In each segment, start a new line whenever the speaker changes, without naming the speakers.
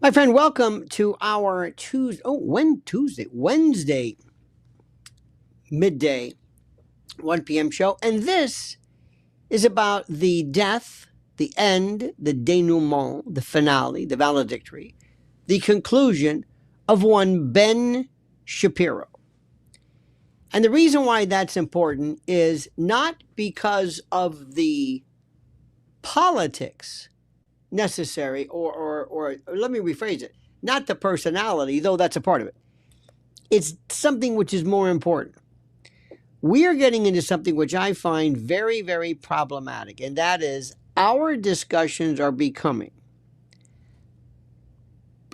My friend, welcome to our Wednesday midday 1 p.m. show. And this is about the death, the end, the denouement, the finale, the valedictory, the conclusion of one Ben Shapiro. And the reason why that's important is not because of the politics necessary, or let me rephrase it, not the personality, though that's a part of it. It's something which is more important. We are getting into something which I find very, very problematic, and that is our discussions are becoming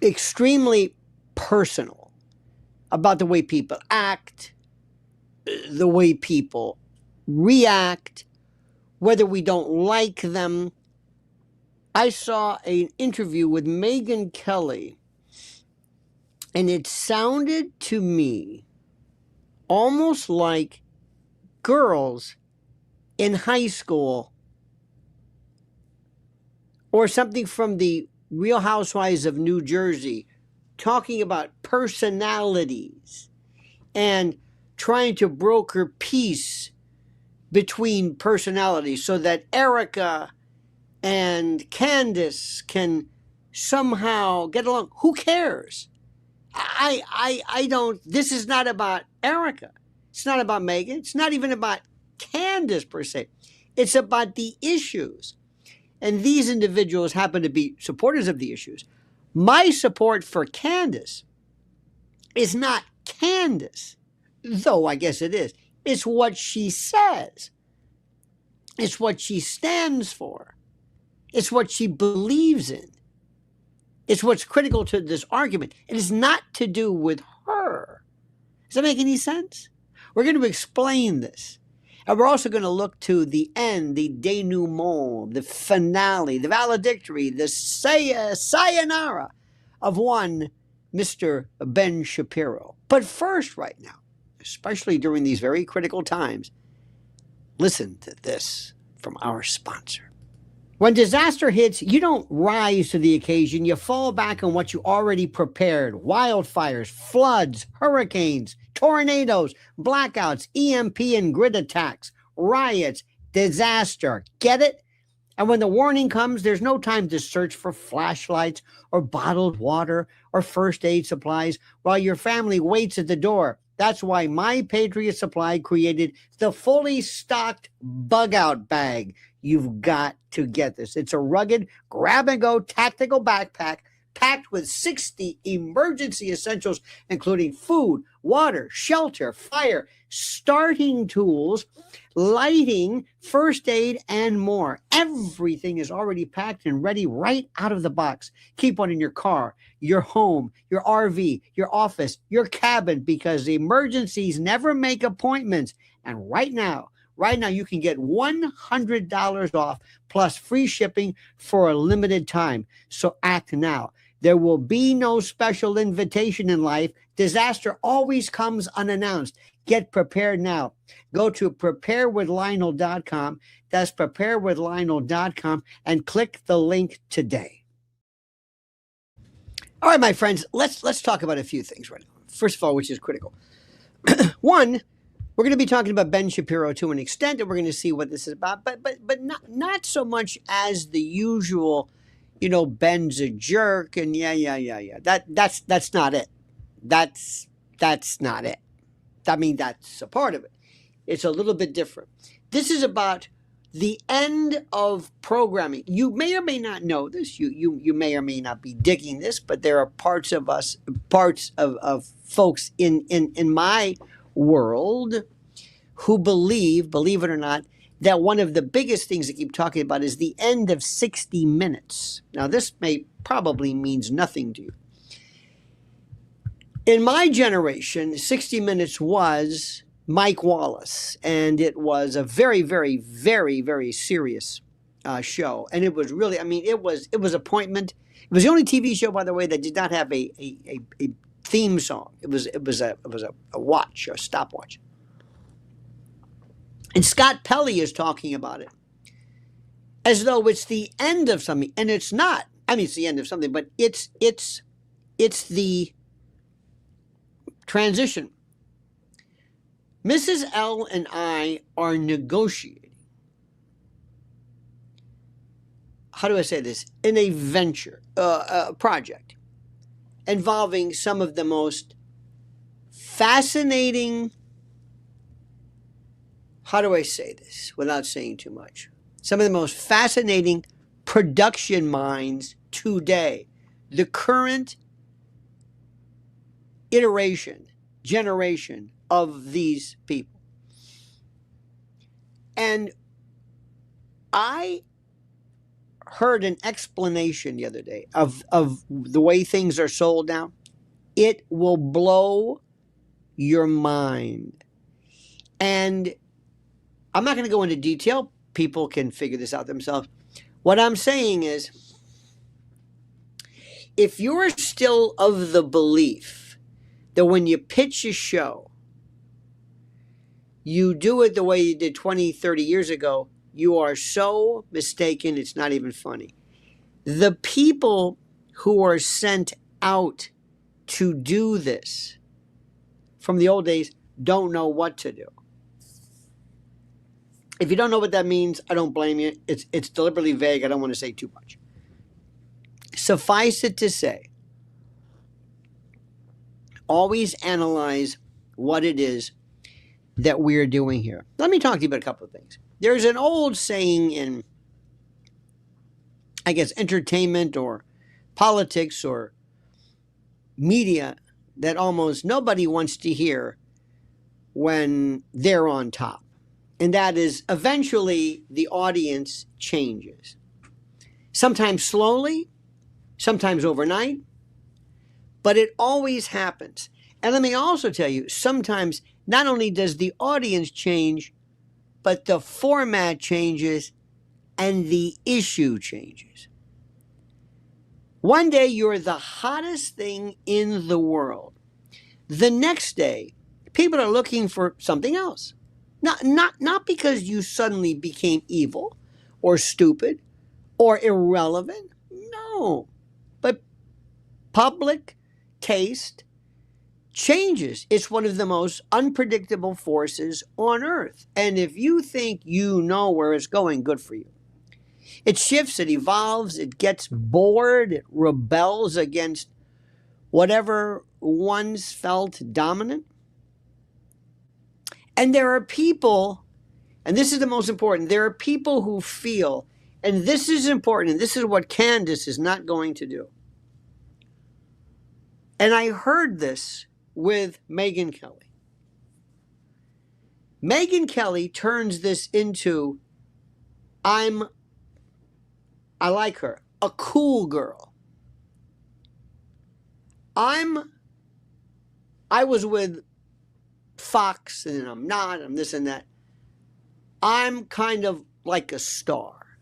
extremely personal about the way people act, the way people react, whether we don't like them. I saw an interview with Megyn Kelly, and it sounded to me almost like girls in high school or something from the Real Housewives of New Jersey talking about personalities and trying to broker peace between personalities so that Erica and Candace can somehow get along. Who cares? I don't, this is not about Erica. It's not about Megan. It's not even about Candace per se. It's about the issues. And these individuals happen to be supporters of the issues. My support for Candace is not Candace, though I guess it is. It's what she says. It's what she stands for. It's what she believes in. It's what's critical to this argument. It is not to do with her. Does that make any sense? We're going to explain this. And we're also going to look to the end, the denouement, the finale, the valedictory, the sayonara of one Mr. Ben Shapiro. But first, right now, especially during these very critical times, listen to this from our sponsor. When disaster hits, you don't rise to the occasion. You fall back on what you already prepared. Wildfires, floods, hurricanes, tornadoes, blackouts, EMP and grid attacks, riots, disaster. Get it? And when the warning comes, there's no time to search for flashlights or bottled water or first aid supplies while your family waits at the door. That's why My Patriot Supply created the fully stocked bug out bag. You've got to get this. It's a rugged, grab-and-go tactical backpack packed with 60 emergency essentials, including food, water, shelter, fire, starting tools, lighting, first aid, and more. Everything is already packed and ready right out of the box. Keep one in your car, your home, your RV, your office, your cabin, because the emergencies never make appointments. And right now, you can get $100 off plus free shipping for a limited time. So act now. There will be no special invitation in life. Disaster always comes unannounced. Get prepared now. Go to preparewithlionel.com. That's preparewithlionel.com and click the link today. All right, my friends, let's talk about a few things right now. First of all, which is critical. One, we're going to be talking about Ben Shapiro to an extent, and we're going to see what this is about, but not so much as the usual, Ben's a jerk, and yeah. That's not it. That's not it. I mean, that's a part of it. It's a little bit different. This is about the end of programming. You may or may not know this. You may or may not be digging this, but there are parts of folks in my world who believe it or not, that one of the biggest things they keep talking about is the end of 60 Minutes. Now, this may probably means nothing to you. In my generation, 60 Minutes was Mike Wallace, and it was a very, very, very, very serious show. And it was really, it was appointment. It was the only TV show, by the way, that did not have a theme song. It was a watch, a stopwatch. And Scott Pelley is talking about it as though it's the end of something, and it's not. I mean, it's the end of something, but it's the transition. Mrs. L and I are negotiating. How do I say this? In a venture, project involving some of the most fascinating, how do I say this without saying too much? Some of the most fascinating production minds today. The current generation of these people. And I heard an explanation the other day of the way things are sold now. It will blow your mind. And I'm not going to go into detail. People can figure this out themselves. What I'm saying is, if you're still of the belief that when you pitch a show, you do it the way you did 20, 30 years ago, you are so mistaken, it's not even funny. The people who are sent out to do this from the old days don't know what to do. If you don't know what that means, I don't blame you. It's deliberately vague. I don't want to say too much. Suffice it to say, always analyze what it is that we're doing here. Let me talk to you about a couple of things. There's an old saying in, I guess, entertainment or politics or media that almost nobody wants to hear when they're on top. And that is, eventually the audience changes. Sometimes slowly, sometimes overnight, but it always happens. And let me also tell you, sometimes not only does the audience change, but the format changes and the issue changes. One day you're the hottest thing in the world. The next day, people are looking for something else. Not because you suddenly became evil or stupid or irrelevant. No. But public taste changes. It's one of the most unpredictable forces on earth. And if you think you know where it's going, good for you. It shifts, it evolves, it gets bored, it rebels against whatever once felt dominant. And there are people, and this is the most important, there are people who feel, and this is important, and this is what Candace is not going to do. And I heard this with Megyn Kelly. Megyn Kelly turns this into, I like her, a cool girl. I was with Fox, and I'm not, I'm this and that. I'm kind of like a star,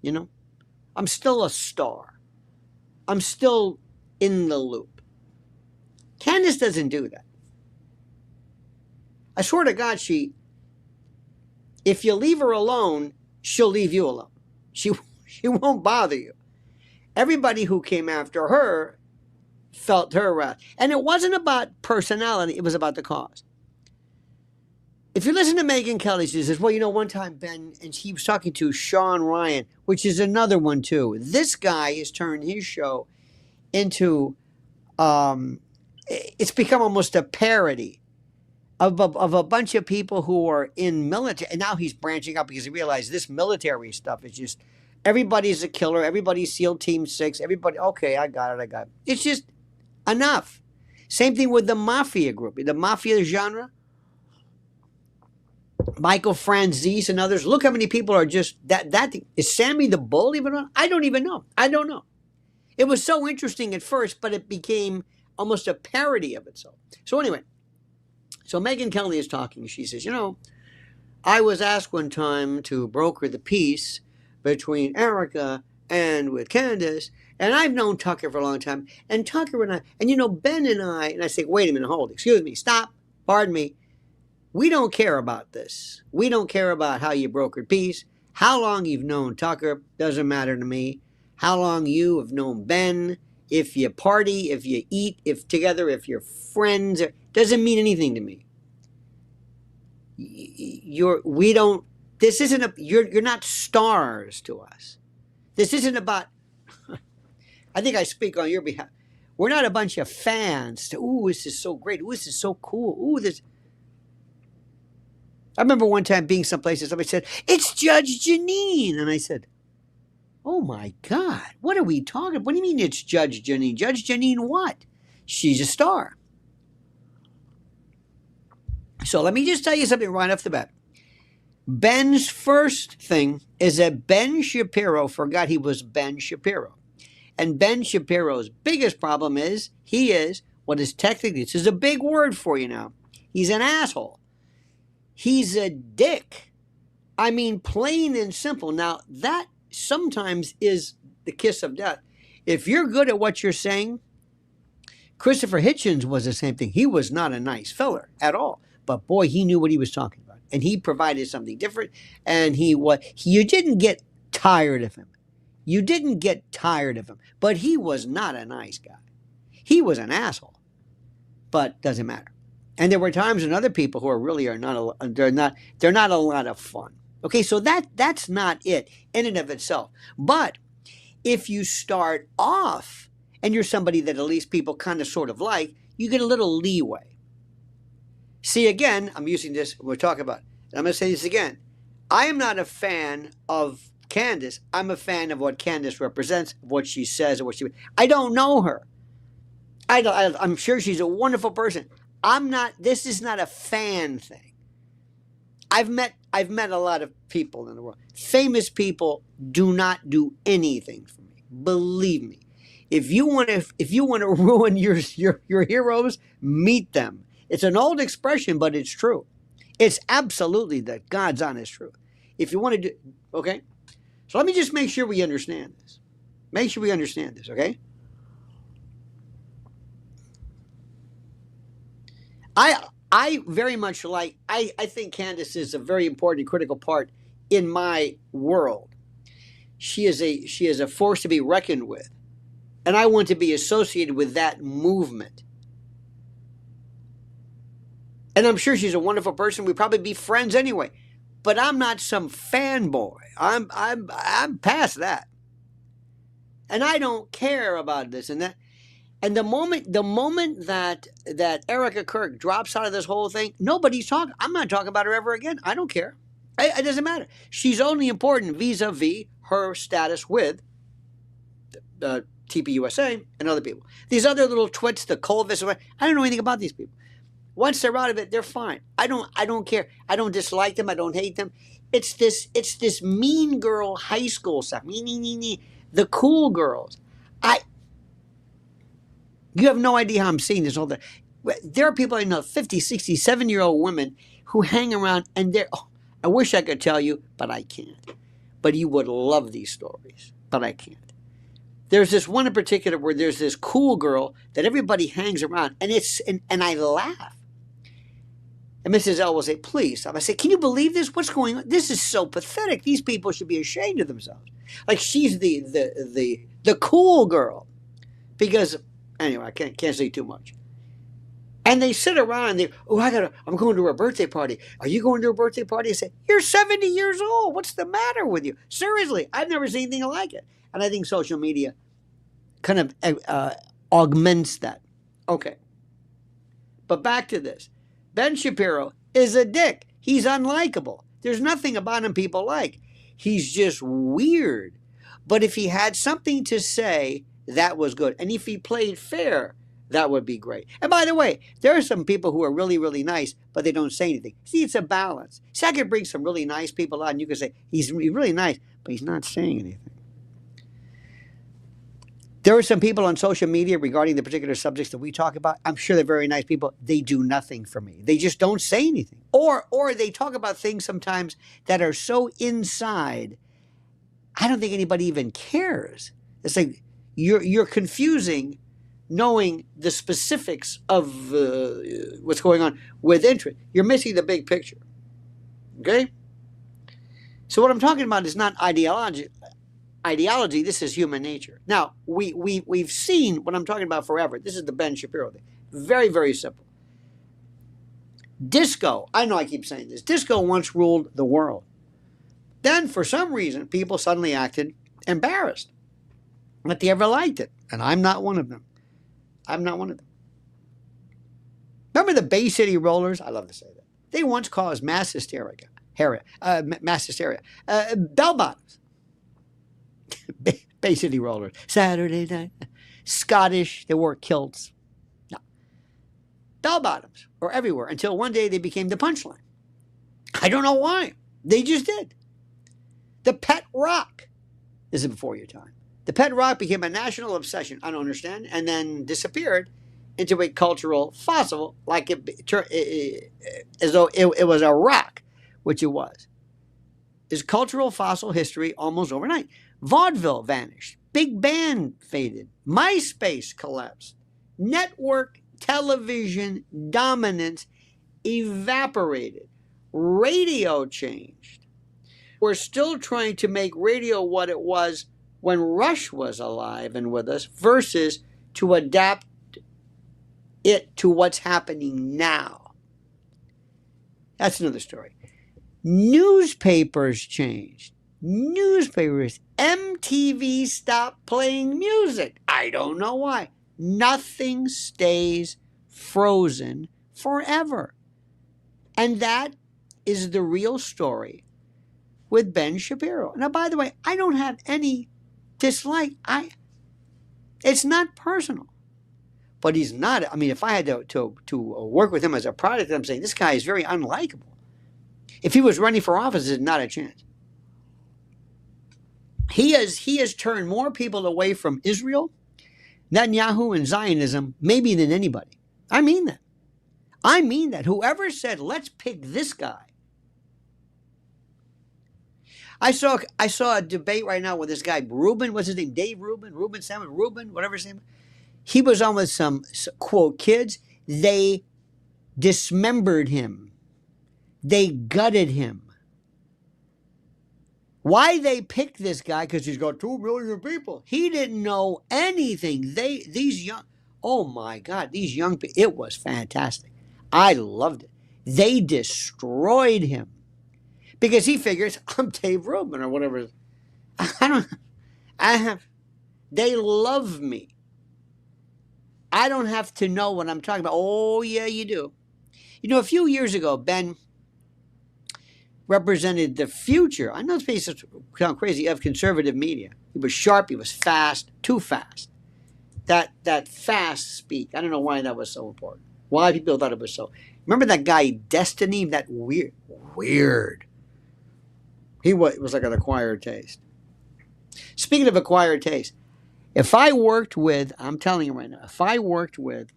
you know? I'm still a star. I'm still in the loop. Candace doesn't do that. I swear to God, if you leave her alone, she'll leave you alone. She won't bother you. Everybody who came after her felt her wrath. And it wasn't about personality, it was about the cause. If you listen to Megyn Kelly, she says, well, one time Ben, and he was talking to Sean Ryan, which is another one too. This guy has turned his show into, it's become almost a parody of a bunch of people who are in military. And now he's branching out because he realized this military stuff is just, everybody's a killer. Everybody's SEAL Team 6. Everybody, okay, I got it. It's just enough. Same thing with the mafia group, the mafia genre. Michael Franzese and others. Look how many people are just that. Is Sammy the Bull even on? I don't even know. I don't know. It was so interesting at first, but it became almost a parody of itself. So anyway, so Megyn Kelly is talking. She says, I was asked one time to broker the peace between Erica and with Candace, and I've known Tucker for a long time. And Tucker and I, and Ben and I say, wait a minute, hold, excuse me, stop, pardon me. We don't care about this. We don't care about how you brokered peace. How long you've known Tucker doesn't matter to me. how long you have known Ben, if you party, if you eat, if together, if you're friends, doesn't mean anything to me. We don't, this isn't you're not stars to us. This isn't about, I think I speak on your behalf. We're not a bunch of fans. Ooh, this is so great. Ooh, this is so cool. Ooh, this. I remember one time being someplace and somebody said, "It's Judge Janine." And I said, "Oh my God, what are we talking about? What do you mean it's Judge Janine? Judge Janine what? She's a star." So let me just tell you something right off the bat. Ben's first thing is that Ben Shapiro forgot he was Ben Shapiro. And Ben Shapiro's biggest problem is he is what is technically, this is a big word for you now, he's an asshole. He's a dick. I mean, plain and simple. Now, that sometimes is the kiss of death. If you're good at what you're saying, Christopher Hitchens was the same thing. He was not a nice feller at all. But boy, he knew what he was talking about. And he provided something different. And you didn't get tired of him. You didn't get tired of him. But he was not a nice guy. He was an asshole. But doesn't matter. And there were times when other people who are really are not, they're not a lot of fun. Okay, so that's not it in and of itself. But if you start off and you're somebody that at least people kind of sort of like, you get a little leeway. See, again, I'm using this, we're talking about, and I'm going to say this again. I am not a fan of Candace. I'm a fan of what Candace represents, what she says, or what she. I don't know her. I'm sure she's a wonderful person. This is not a fan thing. I've met a lot of people in the world. Famous people do not do anything for me. Believe me. If you want to ruin your heroes, meet them. It's an old expression, but it's true. It's absolutely the God's honest truth. If you want to do, okay? So let me just make sure we understand this. Make sure we understand this, okay? I very much like, I think Candace is a very important, critical part in my world. She is a force to be reckoned with. And I want to be associated with that movement. And I'm sure she's a wonderful person. We'd probably be friends anyway. But I'm not some fanboy. I'm past that. And I don't care about this and that. And the moment that Erica Kirk drops out of this whole thing, nobody's talking. I'm not talking about her ever again. I don't care. It doesn't matter. She's only important vis-a-vis her status with TPUSA and other people. These other little twits, the Colvis, I don't know anything about these people. Once they're out of it, they're fine. I don't care. I don't dislike them. I don't hate them. It's this mean girl high school stuff. The cool girls. You have no idea how I'm seeing this all day. There are people I know, 50, 60, 7-year-old women who hang around and I wish I could tell you, but I can't. But you would love these stories, but I can't. There's this one in particular where there's this cool girl that everybody hangs around, and I laugh. And Mrs. L will say, "Please stop." I say, "Can you believe this? What's going on? This is so pathetic. These people should be ashamed of themselves." Like she's the cool girl. Because anyway, I can't say too much. And they sit around and I'm going to a birthday party. Are you going to a birthday party? I say, "You're 70 years old. What's the matter with you?" Seriously, I've never seen anything like it. And I think social media kind of augments that. Okay. But back to this. Ben Shapiro is a dick. He's unlikable. There's nothing about him people like. He's just weird. But if he had something to say, that was good. And if he played fair, that would be great. And by the way, there are some people who are really, really nice, but they don't say anything. See, it's a balance. See, I could bring some really nice people out, and you could say, he's really nice, but he's not saying anything. There are some people on social media regarding the particular subjects that we talk about. I'm sure they're very nice people. They do nothing for me. They just don't say anything. Or they talk about things sometimes that are so inside, I don't think anybody even cares. It's like you're confusing knowing the specifics of what's going on with interest. You're missing the big picture. Okay? So what I'm talking about is not ideological. ideology. This is human nature. Now, we've seen what I'm talking about forever. This is the Ben Shapiro thing. Very, very simple. Disco, I know I keep saying this, disco once ruled the world. Then, for some reason, people suddenly acted embarrassed that they ever liked it. And I'm not one of them. I'm not one of them. Remember the Bay City Rollers? I love to say that. They once caused mass hysteria. Bell bottoms. Bay City Rollers. Saturday night. Scottish. They wore kilts. No. Bell bottoms were everywhere until one day they became the punchline. I don't know why. They just did. The pet rock. This is before your time. The pet rock became a national obsession. I don't understand. And then disappeared into a cultural fossil, like as though it was a rock, which it was. Is cultural fossil history almost overnight. Vaudeville vanished. Big band faded. MySpace collapsed. Network television dominance evaporated. Radio changed. We're still trying to make radio what it was when Rush was alive and with us versus to adapt it to what's happening now. That's another story. Newspapers changed. Newspapers. MTV stopped playing music. I don't know why. Nothing stays frozen forever. And that is the real story with Ben Shapiro. Now, by the way, I don't have any dislike. It's not personal. But he's not. I mean, if I had to work with him as a product, I'm saying this guy is very unlikable. If he was running for office, there's not a chance. He has turned more people away from Israel, Netanyahu, and Zionism maybe than anybody. I mean that. I mean that. Whoever said, let's pick this guy. I saw a debate right now with this guy, Rubin, what's his name? Dave Rubin, whatever his name is. He was on with some, quote, kids. They dismembered him. They gutted him. Why they picked this guy? Because he's got 2 million people. He didn't know anything. These young, oh my God, these young people, it was fantastic. I loved it. They destroyed him. Because he figures, I'm Dave Rubin or whatever. They love me. I don't have to know what I'm talking about. Oh, yeah, you do. You know, a few years ago, Ben represented the future. I know it's may sound crazy of conservative media. He was sharp. He was fast. Too fast. That fast speak. I don't know why that was so important. Why people thought it was so. Remember that guy, Destiny? That weird. It was like an acquired taste. Speaking of acquired taste, if I worked with, I'm telling you right now, if I worked with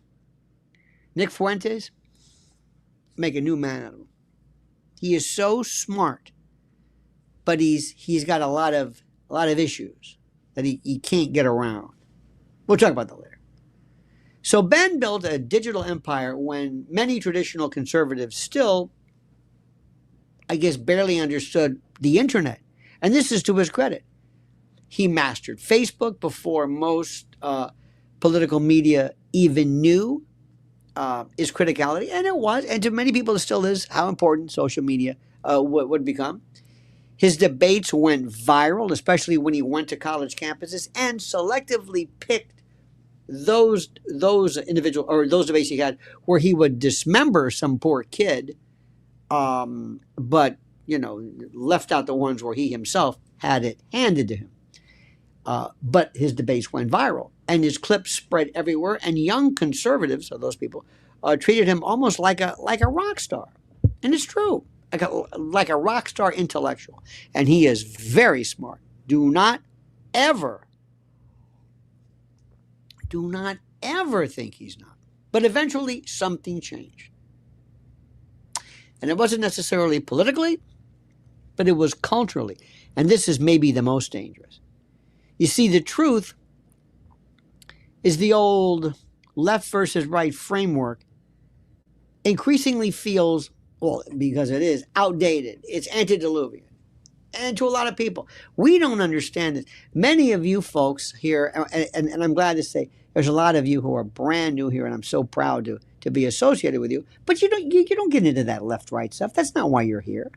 Nick Fuentes, make a new man out of him. He is so smart, but he's got a lot of issues that he can't get around. We'll talk about that later. So Ben built a digital empire when many traditional conservatives still, I guess, barely understood the internet. And this is to his credit. He mastered Facebook before most political media even knew its criticality, and it was, and to many people it still is, how important social media would become. His debates went viral, especially when he went to college campuses and selectively picked those individual or those debates he had where he would dismember some poor kid, but left out the ones where he himself had it handed to him. But his debates went viral, and his clips spread everywhere. And young conservatives, or those people, treated him almost like a rock star, and it's true, like a rock star intellectual. And he is very smart. Do not ever think he's not. But eventually, something changed, and it wasn't necessarily politically, but it was culturally. And this is maybe the most dangerous. You see, the truth is the old left versus right framework increasingly feels, well, because it is, outdated. It's antediluvian. and to a lot of people. We don't understand this. Many of you folks here, and I'm glad to say there's a lot of you who are brand new here, and I'm so proud to be associated with you. But you don't get into that left right stuff. That's not why you're here.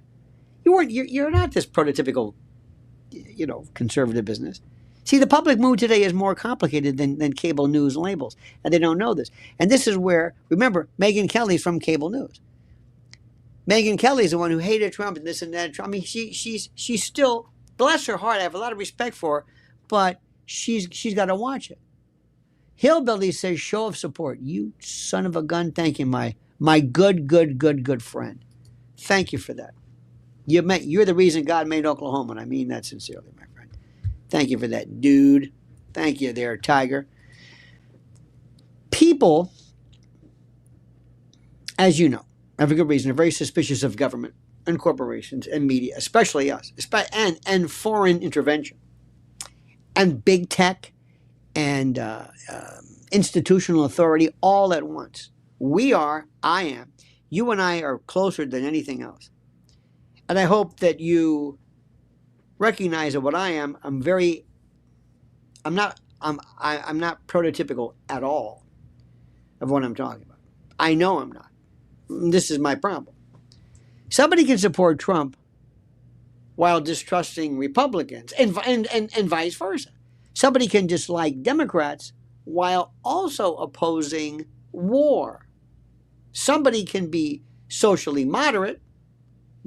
You're not this prototypical, conservative business. See, the public mood today is more complicated than cable news labels, and they don't know this. And this is where, remember, Megyn Kelly's from cable news. Megyn Kelly's the one who hated Trump and this and that. I mean, she's still, bless her heart, I have a lot of respect for her, but she's got to watch it. Hillbilly says, show of support. You son of a gun, thank you, my good friend. Thank you for that. You're the reason God made Oklahoma, and I mean that sincerely, my friend. Thank you for that, dude. Thank you there, Tiger. People, as you know, have a good reason, are very suspicious of government and corporations and media, especially us, and foreign intervention, and big tech, and institutional authority all at once. I am, you and I are closer than anything else. And I hope that you recognize that what I am, I'm not prototypical at all of what I'm talking about. I know I'm not. This is my problem. Somebody can support Trump while distrusting Republicans and vice versa. Somebody can dislike Democrats while also opposing war. Somebody can be socially moderate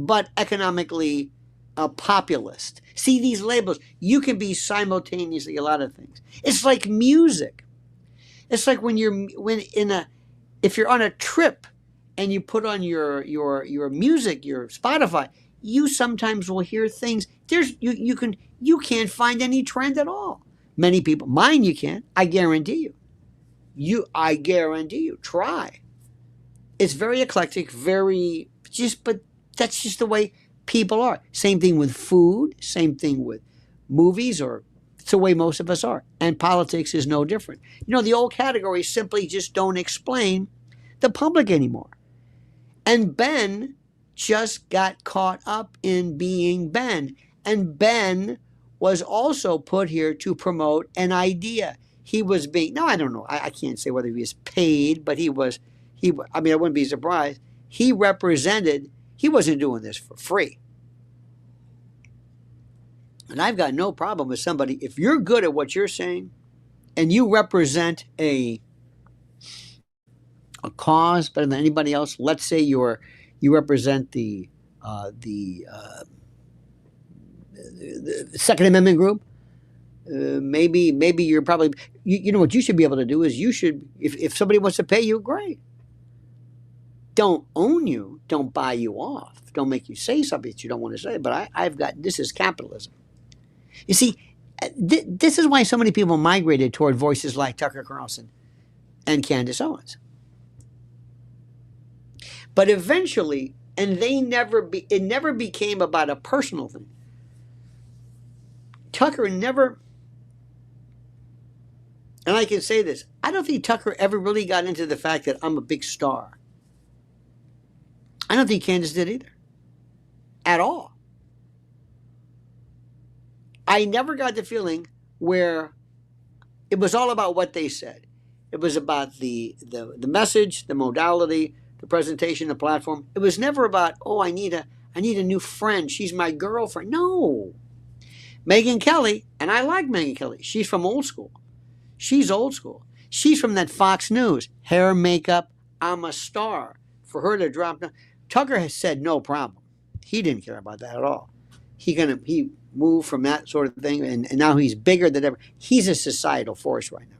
but economically a populist. See these labels. You can be simultaneously a lot of things. It's like music. It's like if you're on a trip and you put on your music, your Spotify, you sometimes will hear things. You can't find any trend at all. Many people, mine you can't. I guarantee you. I guarantee you. Try. It's very eclectic, but that's just the way people are. Same thing with food, same thing with movies, or it's the way most of us are. And politics is no different. The old categories simply just don't explain the public anymore. And Ben just got caught up in being Ben. And Ben was also put here to promote an idea. He was I don't know, I can't say whether he was paid, but I wouldn't be surprised. He wasn't doing this for free. And I've got no problem with somebody, if you're good at what you're saying and you represent a cause better than anybody else, let's say you represent the Second Amendment group, maybe you're probably, you know what you should be able to do is if somebody wants to pay you, great. Don't own you, don't buy you off, don't make you say something that you don't want to say. But this is capitalism. You see, this is why so many people migrated toward voices like Tucker Carlson and Candace Owens. But eventually, it never became about a personal thing. Tucker never, and I can say this, I don't think Tucker ever really got into the fact that I'm a big star. I don't think Candace did either. At all. I never got the feeling where it was all about what they said. It was about the message, the modality, the presentation, the platform. It was never about, I need a new friend. She's my girlfriend. No. Megyn Kelly, and I like Megyn Kelly. She's from old school. She's old school. She's from that Fox News. Hair, makeup, I'm a star. For her to drop down. Tucker has said no problem. He didn't care about that at all. He moved from that sort of thing, and now he's bigger than ever. He's a societal force right now.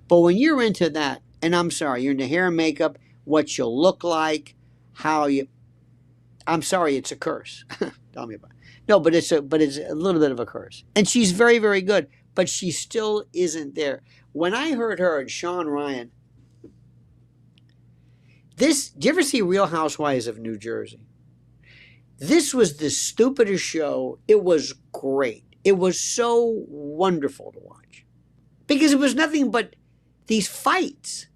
But when you're into that, and I'm sorry, you're into hair and makeup, what you'll look like, I'm sorry, it's a curse. Tell me about it. No, but it's a little bit of a curse. And she's very, very good, but she still isn't there. When I heard her and Sean Ryan, do you ever see Real Housewives of New Jersey? This was the stupidest show. It was great. It was so wonderful to watch. Because it was nothing but these fights.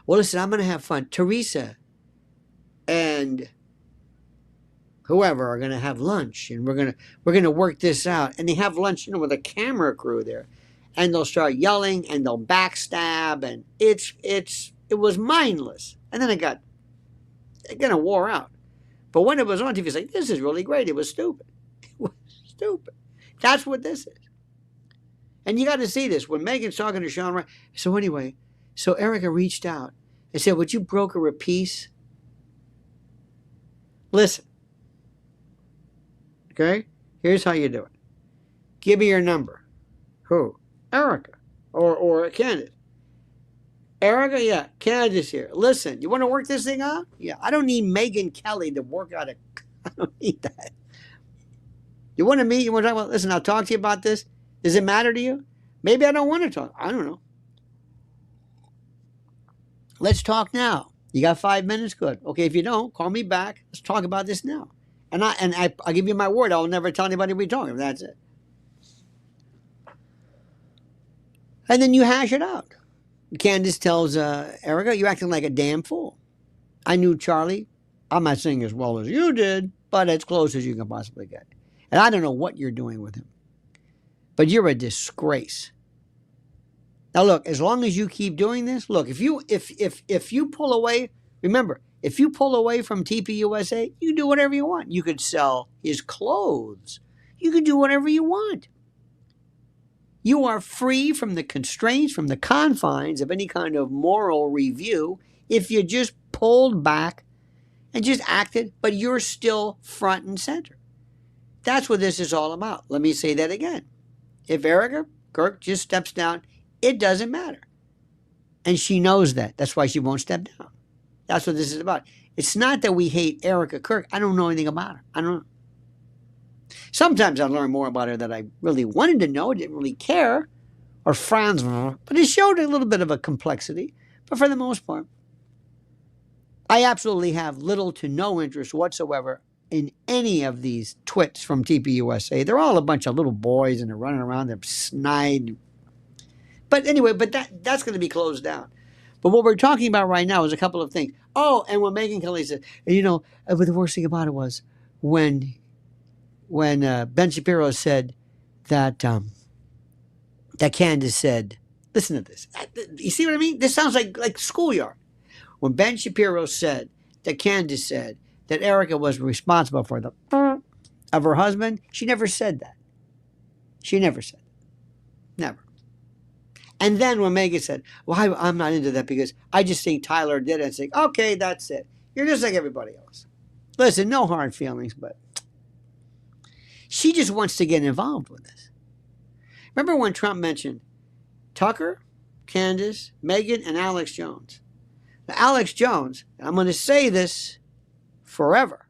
Well, listen, I'm going to have fun. Teresa and whoever are going to have lunch, and we're gonna work this out. And they have lunch, with a camera crew there, and they'll start yelling and they'll backstab, and it was mindless. And then it kind of wore out. But when it was on TV, it's like, this is really great. It was stupid. It was stupid. That's what this is. And you got to see this when Megan's talking to Sean Ryan. So anyway, Erica reached out and said, "Would you broker a peace?" Listen. Okay? Here's how you do it. Give me your number. Who? Erica. Or Candace. Erica, yeah, Candace here. Listen, you want to work this thing out? Yeah, I don't need Megyn Kelly to work out I don't need that. You want to meet? You want to talk about, listen, I'll talk to you about this. Does it matter to you? Maybe I don't want to talk. I don't know. Let's talk now. You got 5 minutes? Good. Okay, if you don't, call me back. Let's talk about this now. And I'll give you my word, I'll never tell anybody we're talking. That's it. And then you hash it out. Candace tells Erica, "You're acting like a damn fool. I knew Charlie. I'm not saying as well as you did, but as close as you can possibly get. And I don't know what you're doing with him. But you're a disgrace. Now look, as long as you keep doing this, look, if you pull away, remember, if you pull away from TPUSA, you can do whatever you want. You could sell his clothes. You could do whatever you want. You are free from the constraints, from the confines of any kind of moral review if you just pulled back and just acted, but you're still front and center. That's what this is all about. Let me say that again. If Erica Kirk just steps down, it doesn't matter. And she knows that. That's why she won't step down. That's what this is about. It's not that we hate Erica Kirk. I don't know anything about her. I don't know. Sometimes I learn more about her than I really wanted to know. I didn't really care or Franz, but it showed a little bit of a complexity. But for the most part, I absolutely have little to no interest whatsoever in any of these twits from TPUSA. They're all a bunch of little boys and they're running around, they're snide. But anyway, that's going to be closed down. But what we're talking about right now is a couple of things. Oh, and what Megyn Kelly said, but the worst thing about it was when Ben Shapiro said that Candace said, listen to this. You see what I mean? This sounds like schoolyard. When Ben Shapiro said that Candace said that Erica was responsible for the of her husband, she never said that. She never said that. Never. And then when Megan said, well, I'm not into that because I just think Tyler did it, and say, okay, that's it. You're just like everybody else. Listen, no hard feelings, but she just wants to get involved with this. Remember when Trump mentioned Tucker, Candace, Megan, and Alex Jones? Now, Alex Jones, and I'm going to say this forever.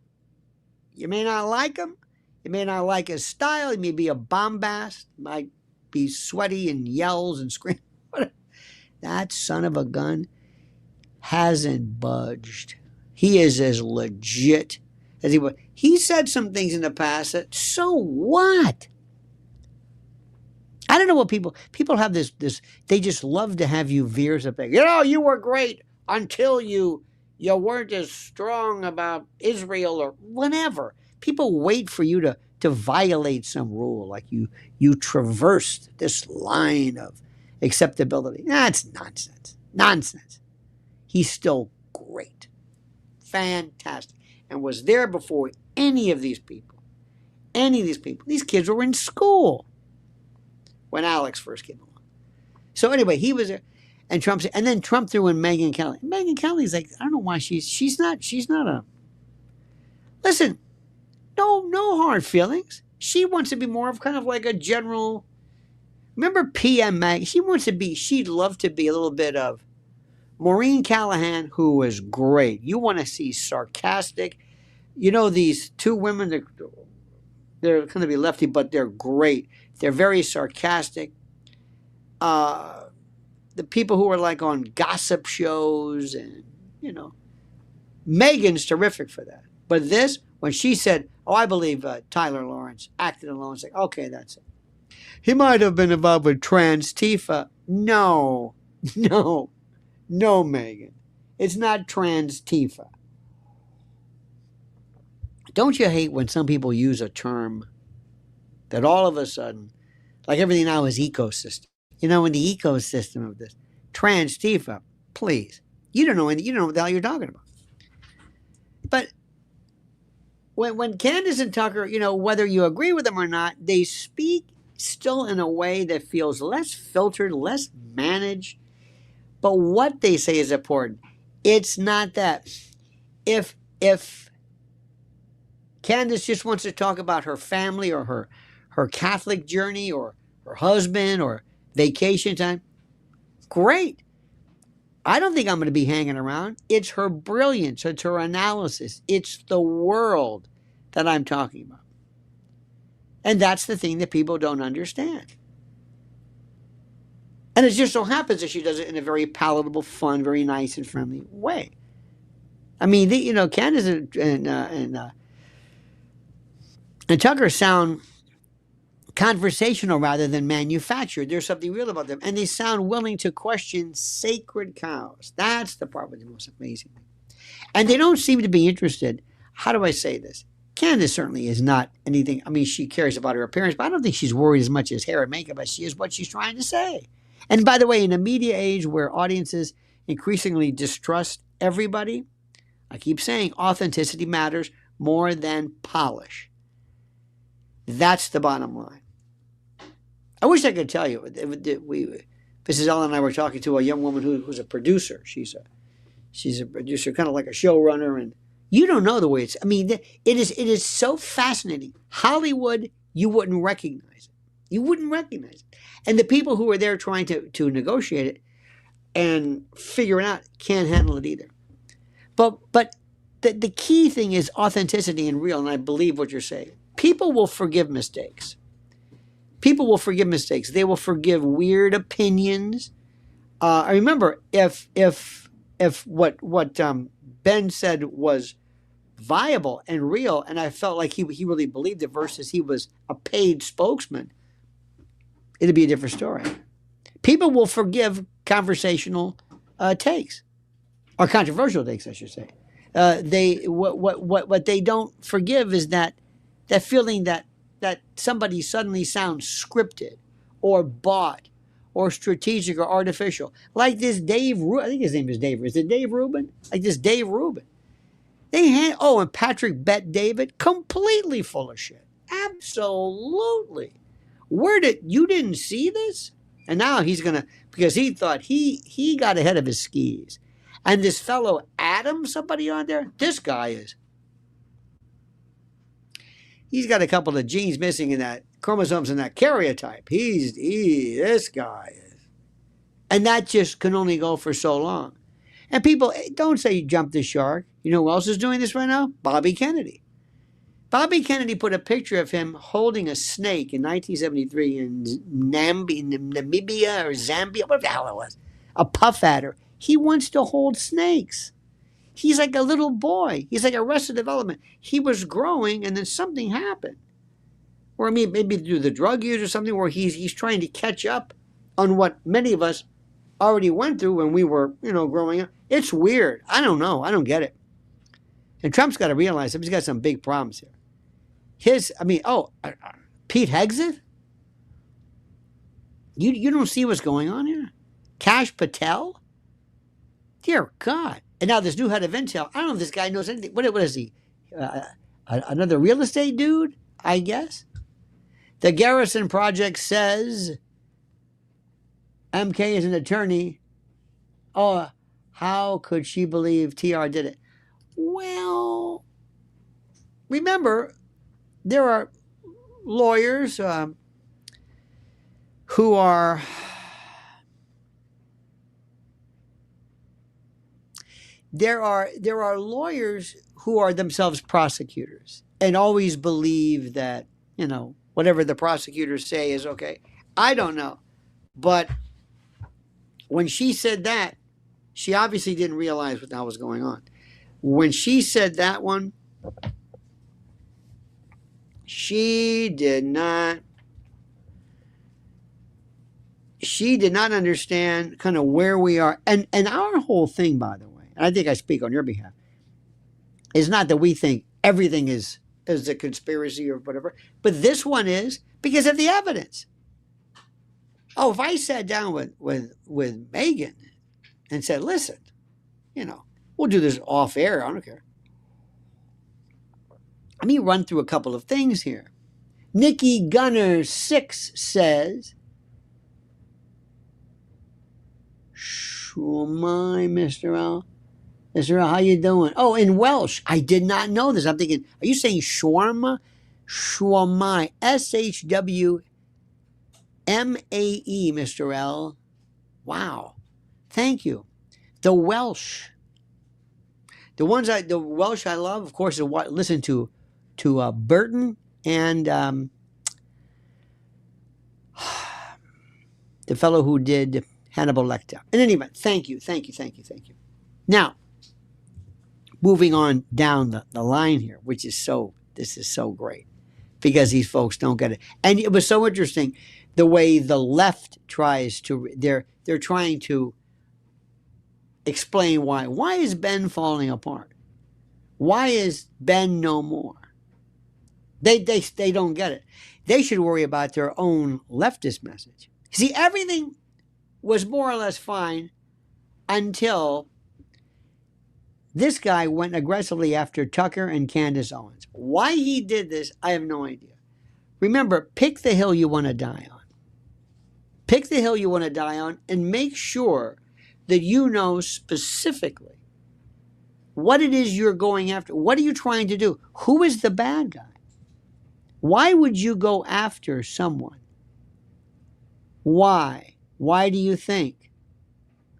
You may not like him. You may not like his style. He may be a bombast. Might be sweaty and yells and screams. That son of a gun hasn't budged. He is as legit as he was. He said some things in the past that, so what? I don't know what people have this, they just love to have you veer something. You were great until you weren't as strong about Israel or whatever. People wait for you to violate some rule, like you traversed this line of acceptability. That's nonsense. Nonsense. He's still great. Fantastic. And was there before any of these people. Any of these people. These kids were in school when Alex first came along. So anyway, he was there. And then Trump threw in Megyn Kelly. Megyn Kelly's like, I don't know why she's not a. Listen, no hard feelings. She wants to be more of kind of like a general. Remember PM Mag? She'd love to be a little bit of Maureen Callahan, who was great. You want to see sarcastic. These two women, they're going to be lefty, but they're great. They're very sarcastic. The people who are like on gossip shows and, Megan's terrific for that. But this, when she said, I believe Tyler Lawrence acted alone, it's like, okay, that's it. He might have been involved with trans Tifa. No, Megan. It's not trans Tifa. Don't you hate when some people use a term that all of a sudden, like everything now is ecosystem? You know, in the ecosystem of this trans Tifa, please, you don't know what the hell you're talking about. But when Candace and Tucker, whether you agree with them or not, they speak still in a way that feels less filtered, less managed. But what they say is important. It's not that. If Candace just wants to talk about her family or her Catholic journey or her husband or vacation time, great. I don't think I'm going to be hanging around. It's her brilliance. It's her analysis. It's the world that I'm talking about. And that's the thing that people don't understand. And it just so happens that she does it in a very palatable, fun, very nice and friendly way. I mean, Candace and Tucker sound conversational rather than manufactured. There's something real about them. And they sound willing to question sacred cows. That's the part with the most amazing thing. And they don't seem to be interested. How do I say this? Candace certainly is not anything. I mean, she cares about her appearance, but I don't think she's worried as much as hair and makeup as she is what she's trying to say. And by the way, in a media age where audiences increasingly distrust everybody, I keep saying authenticity matters more than polish. That's the bottom line. I wish I could tell you. Mrs. Ellen and I were talking to a young woman who's a producer. She's a producer, kind of like a showrunner, and you don't know the way it's. I mean, it is so fascinating. Hollywood, you wouldn't recognize it. You wouldn't recognize it. And the people who are there trying to negotiate it and figure it out can't handle it either. But the key thing is authenticity and real, and I believe what you're saying. People will forgive mistakes. People will forgive mistakes. They will forgive weird opinions. I remember if what Ben said was viable and real, and I felt like he really believed it versus he was a paid spokesman, it'd be a different story. People will forgive conversational takes, or controversial takes, I should say. What they don't forgive is that feeling that somebody suddenly sounds scripted or bought or strategic or artificial. Like this Dave, I think his name is Dave. Is it Dave Rubin? Like this Dave Rubin. And Patrick Bet David, completely full of shit. Absolutely. You didn't see this? And now he's going to, because he thought he got ahead of his skis. And this fellow Adam, somebody on there, this guy is. He's got a couple of genes missing in that chromosomes in that karyotype. This guy is. And that just can only go for so long. And people, don't say jump the shark. You know who else is doing this right now? Bobby Kennedy. Bobby Kennedy put a picture of him holding a snake in 1973 in Namibia or Zambia, whatever the hell it was. A puff adder. He wants to hold snakes. He's like a little boy. He's like Arrested Development. He was growing, and then something happened. Or I mean, maybe through the drug use or something, where he's trying to catch up on what many of us already went through when we were, growing up. It's weird. I don't know. I don't get it. And Trump's got to realize he's got some big problems here. Pete Hegseth? You don't see what's going on here? Kash Patel? Dear God. And now this new head of Intel, I don't know if this guy knows anything. What is he? Another real estate dude, I guess? The Garrison Project says MK is an attorney. Oh, how could she believe TR did it? Well, remember, there are lawyers who are there are lawyers who are themselves prosecutors and always believe that, whatever the prosecutors say is okay. I don't know. But when she said that, she obviously didn't realize what the hell was going on. When she said that one, she did not understand kind of where we are. And our whole thing, by the way, and I think I speak on your behalf, is not that we think everything is as a conspiracy or whatever. But this one is because of the evidence. Oh, if I sat down with Megan and said, listen, we'll do this off air. I don't care. Let me run through a couple of things here. Nikki Gunner 6 says, Shwamai, Mr. L. Mr. L, how you doing? Oh, in Welsh. I did not know this. I'm thinking, are you saying shawarma? Shwamai. SHWMAE, Mr. L. Wow. Thank you. The Welsh. The Welsh I love, of course, is what listen to Burton and the fellow who did Hannibal Lecter. In any event, thank you. Now, moving on down the line here, this is so great because these folks don't get it. And it was so interesting the way the left tries to, they're trying to explain why. Why is Ben falling apart? Why is Ben no more? They don't get it. They should worry about their own leftist message. See, everything was more or less fine until this guy went aggressively after Tucker and Candace Owens. Why he did this, I have no idea. Remember, pick the hill you want to die on. Pick the hill you want to die on and make sure that you know specifically what it is you're going after. What are you trying to do? Who is the bad guy? Why would you go after someone? Why? Why do you think?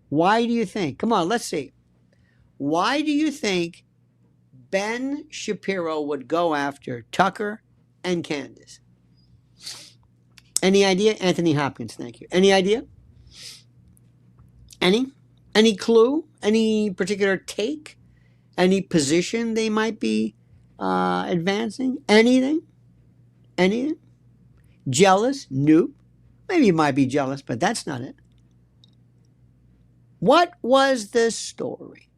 Why do you think? Come on, let's see. Why do you think Ben Shapiro would go after Tucker and Candace? Any idea? Anthony Hopkins, thank you. Any idea? Any clue? Any particular take? Any position they might be advancing? Anything? Jealous? Nope. Maybe you might be jealous, but that's not it. What was the story?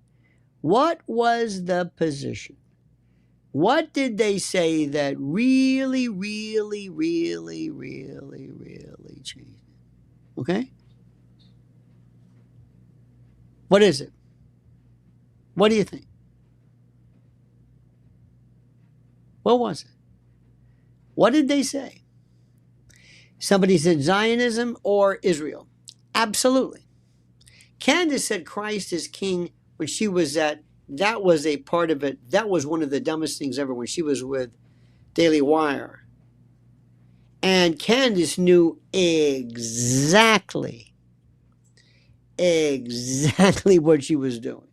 What was the position? What did they say that really changed? Okay? What is it? What do you think? What was it? What did they say? Somebody said Zionism or Israel. Absolutely. Candace said Christ is king when she was that was a part of it. That was one of the dumbest things ever when she was with Daily Wire. And Candace knew exactly what she was doing.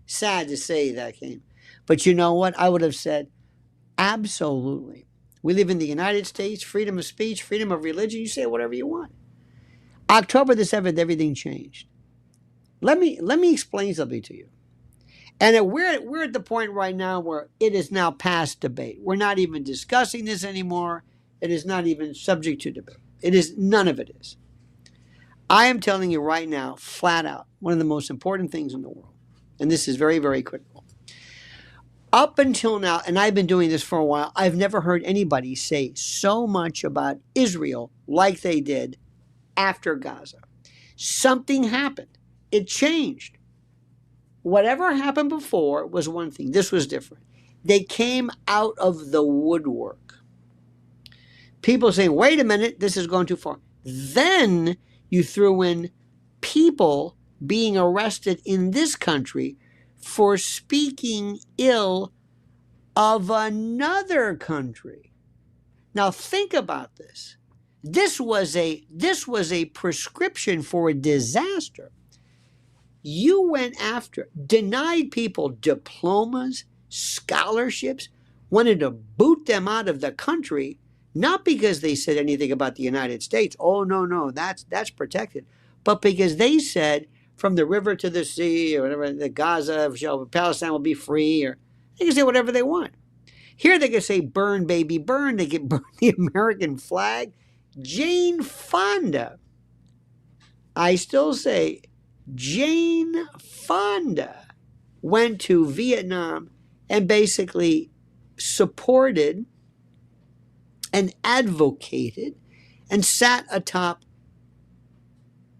Sad to say that came. But you know what? I would have said, absolutely. We live in the United States, freedom of speech, freedom of religion. You say whatever you want. October the 7th, everything changed. Let me explain something to you. And we're at the point right now where it is now past debate. We're not even discussing this anymore. It is not even subject to debate. None of it is. I am telling you right now, flat out, one of the most important things in the world. And this is very, very critical. Up until now, and I've been doing this for a while, I've never heard anybody say so much about Israel like they did after Gaza. Something happened. It changed. Whatever happened before was one thing. This was different. They came out of the woodwork. People saying, wait a minute, this is going too far. Then you threw in people being arrested in this country for speaking ill of another country. Now think about this. This was a prescription for a disaster. You went after, denied people diplomas, scholarships, wanted to boot them out of the country, not because they said anything about the United States. Oh, no, that's protected. But because they said from the river to the sea or whatever, the Gaza, Palestine will be free, or they can say whatever they want. Here they can say burn, baby, burn. They can burn the American flag. Jane Fonda. I still say Jane Fonda went to Vietnam and basically supported and advocated and sat atop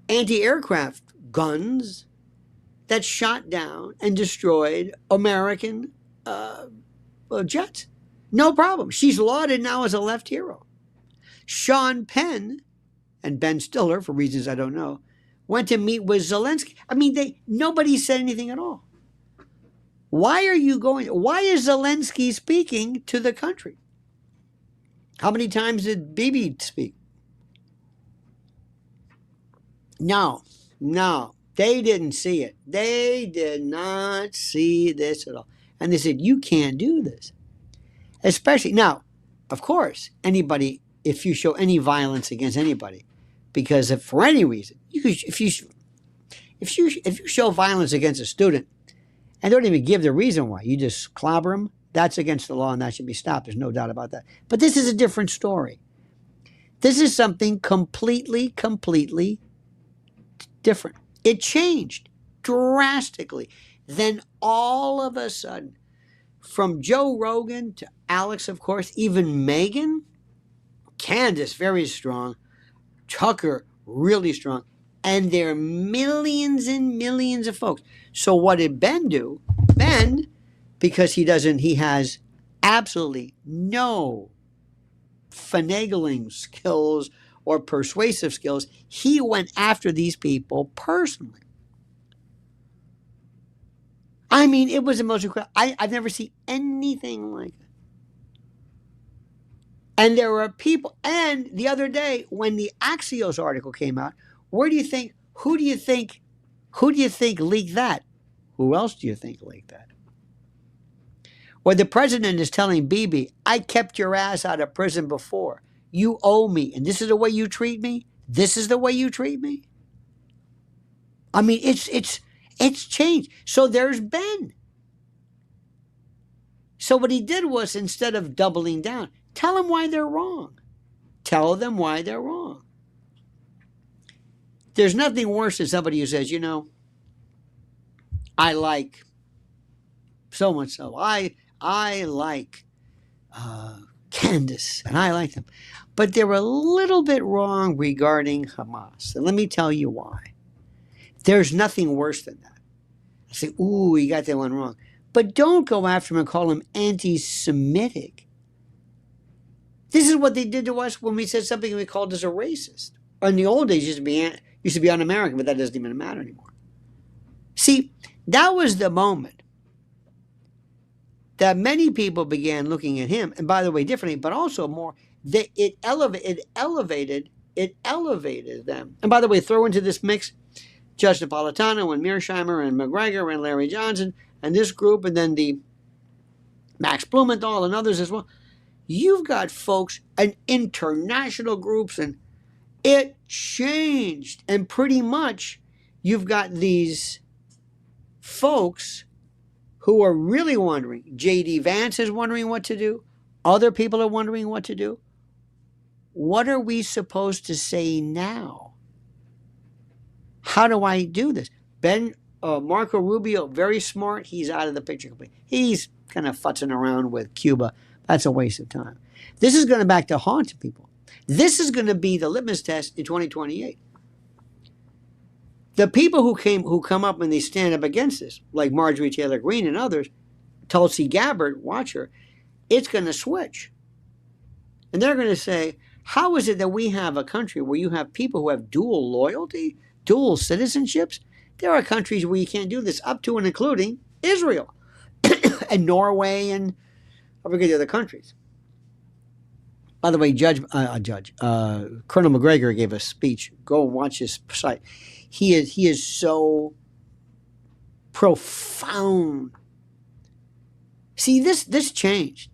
anti-aircraft guns that shot down and destroyed American jets. No problem. She's lauded now as a left hero. Sean Penn and Ben Stiller, for reasons I don't know, went to meet with Zelensky. I mean, nobody said anything at all. Why are you going? Why is Zelensky speaking to the country? How many times did Bibi speak? No, they didn't see it. They did not see this at all. And they said, you can't do this. Especially, now, of course, anybody, if you show any violence against anybody, because if for any reason, if you show violence against a student and don't even give the reason why, you just clobber them, that's against the law and that should be stopped. There's no doubt about that. But this is a different story. This is something completely different. It changed drastically. Then all of a sudden, from Joe Rogan to Alex, of course, even Megan, Candace, very strong, Tucker, really strong, and there are millions and millions of folks. So what did Ben do? Ben, because he has absolutely no finagling skills or persuasive skills, he went after these people personally. I mean, it was the most incredible. I've never seen anything like it. And there were people, and the other day when the Axios article came out, who do you think leaked that? Who else do you think leaked that? Where the president is telling Bibi, I kept your ass out of prison before. You owe me, and this is the way you treat me? This is the way you treat me? I mean, it's changed. So there's Ben. So what he did was, instead of doubling down, tell them why they're wrong. Tell them why they're wrong. There's nothing worse than somebody who says, you know, I like so much so. I like Candace, and I like them. But they're a little bit wrong regarding Hamas. And let me tell you why. There's nothing worse than that. I say, ooh, you got that one wrong. But don't go after him and call him anti-Semitic. This is what they did to us when we said something and we called us a racist. In the old days, used to be un-American, but that doesn't even matter anymore. See, that was the moment that many people began looking at him, and by the way, differently, but also more, that it elevated them. And by the way, throw into this mix Judge Napolitano and Mearsheimer and McGregor and Larry Johnson and this group, and then the Max Blumenthal and others as well. You've got folks and international groups, and it changed. And pretty much you've got these folks who are really wondering. J.D. Vance is wondering what to do. Other people are wondering what to do. What are we supposed to say now? How do I do this? Marco Rubio, very smart. He's out of the picture completely. He's kind of futzing around with Cuba. That's a waste of time. This is going to back to haunt people. This is going to be the litmus test in 2028. The people who come up and they stand up against this, like Marjorie Taylor Greene and others, Tulsi Gabbard, watch her, it's going to switch. And they're going to say, how is it that we have a country where you have people who have dual loyalty, dual citizenships? There are countries where you can't do this, up to and including Israel and Norway and I forget the other countries. By the way, Colonel McGregor gave a speech. Go and watch his site. He is so profound. See, this changed.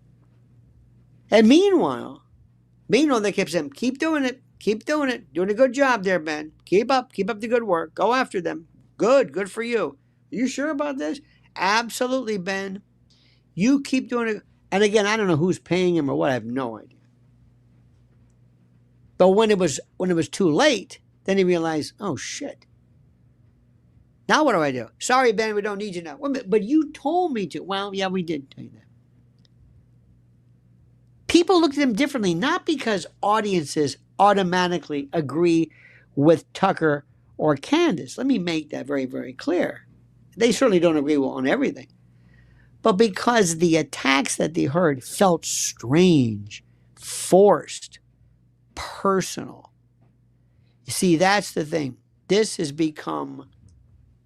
And meanwhile, they kept saying, keep doing it, doing a good job there, Ben. Keep up the good work. Go after them. Good for you. Are you sure about this? Absolutely, Ben. You keep doing it. And again, I don't know who's paying him or what. I have no idea. But when it was too late, then he realized, oh shit. Now what do I do? Sorry, Ben, we don't need you now. But you told me to. Well, yeah, we did tell you that. People look at him differently, not because audiences automatically agree with Tucker or Candace. Let me make that very, very clear. They certainly don't agree on everything. But because the attacks that they heard felt strange, forced, personal. You see, that's the thing. This has become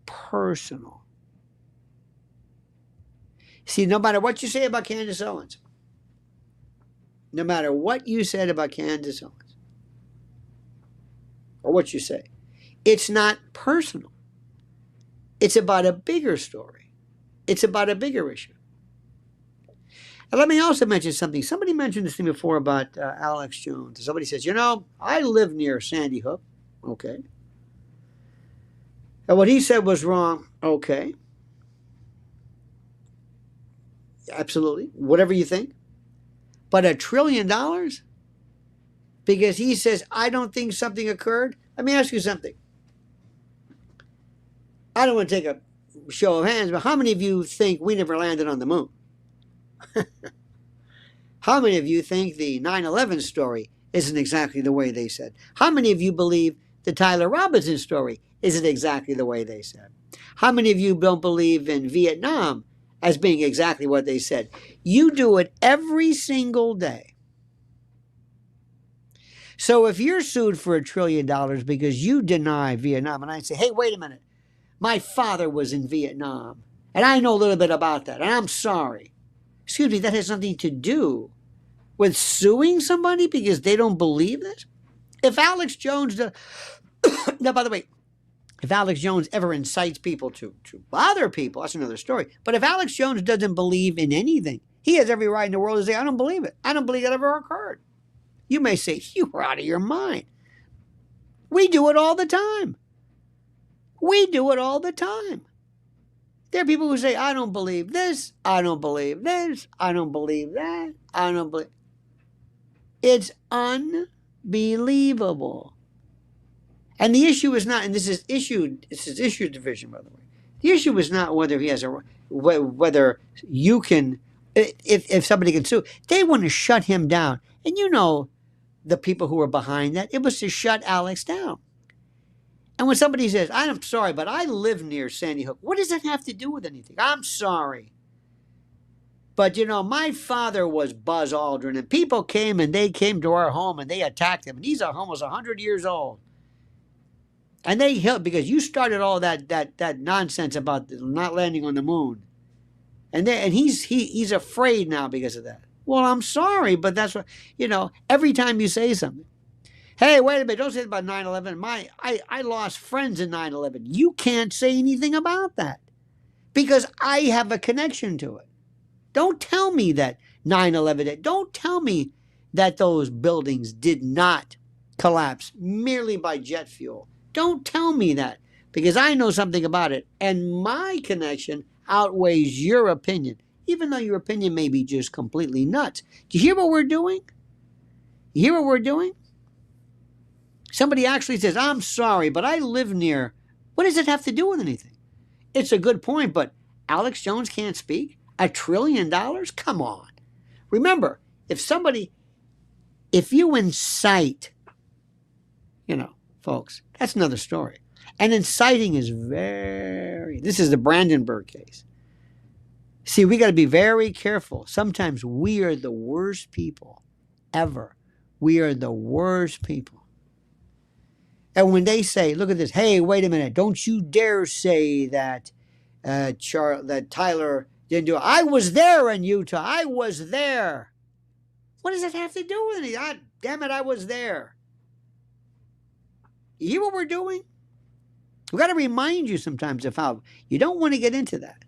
personal. See, no matter what you say about Candace Owens, no matter what you said about Candace Owens, or what you say, it's not personal. It's about a bigger story. It's about a bigger issue. And let me also mention something. Somebody mentioned this thing before about Alex Jones. Somebody says, I live near Sandy Hook. Okay. And what he said was wrong. Okay. Absolutely. Whatever you think. But $1 trillion? Because he says, I don't think something occurred. Let me ask you something. I don't want to take a show of hands, but how many of you think we never landed on the moon? How many of you think the 9/11 story isn't exactly the way they said? How many of you believe the Tyler Robinson story isn't exactly the way they said? How many of you don't believe in Vietnam as being exactly what they said? You do it every single day. So if you're sued for $1 trillion because you deny Vietnam, and I say, hey, wait a minute, my father was in Vietnam, and I know a little bit about that, and I'm sorry. Excuse me, that has nothing to do with suing somebody because they don't believe this? If Alex Jones does, now, by the way, if Alex Jones ever incites people to bother people, that's another story. But if Alex Jones doesn't believe in anything, he has every right in the world to say, I don't believe it. I don't believe it ever occurred. You may say, you are out of your mind. We do it all the time. We do it all the time. There are people who say, I don't believe this, I don't believe this, I don't believe that, I don't believe. It's unbelievable. And the issue is not, and this is issue division, by the way. The issue is not whether he has whether you can, if somebody can sue. They want to shut him down. And the people who are behind that, it was to shut Alex down. And when somebody says, I'm sorry, but I live near Sandy Hook, what does that have to do with anything? I'm sorry. But, my father was Buzz Aldrin, and people came and they came to our home and they attacked him. And he's almost 100 years old. And they helped because you started all that nonsense about not landing on the moon. And he's afraid now because of that. Well, I'm sorry, but that's what, every time you say something. Hey, wait a minute, don't say it about 9/11. I lost friends in 9/11. You can't say anything about that because I have a connection to it. Don't tell me that 9/11, don't tell me that those buildings did not collapse merely by jet fuel. Don't tell me that because I know something about it and my connection outweighs your opinion, even though your opinion may be just completely nuts. Do you hear what we're doing? You hear what we're doing? Somebody actually says, I'm sorry, but I live near. What does it have to do with anything? It's a good point, but Alex Jones can't speak? $1 trillion? Come on. Remember, if you incite, folks, that's another story. And inciting is this is the Brandenburg case. See, we got to be very careful. Sometimes we are the worst people ever. We are the worst people. And when they say, look at this, hey, wait a minute, don't you dare say that that Tyler didn't do it. I was there in Utah. I was there. What does that have to do with anything? Damn it, I was there. You hear what we're doing? We've got to remind you sometimes of how you don't want to get into that.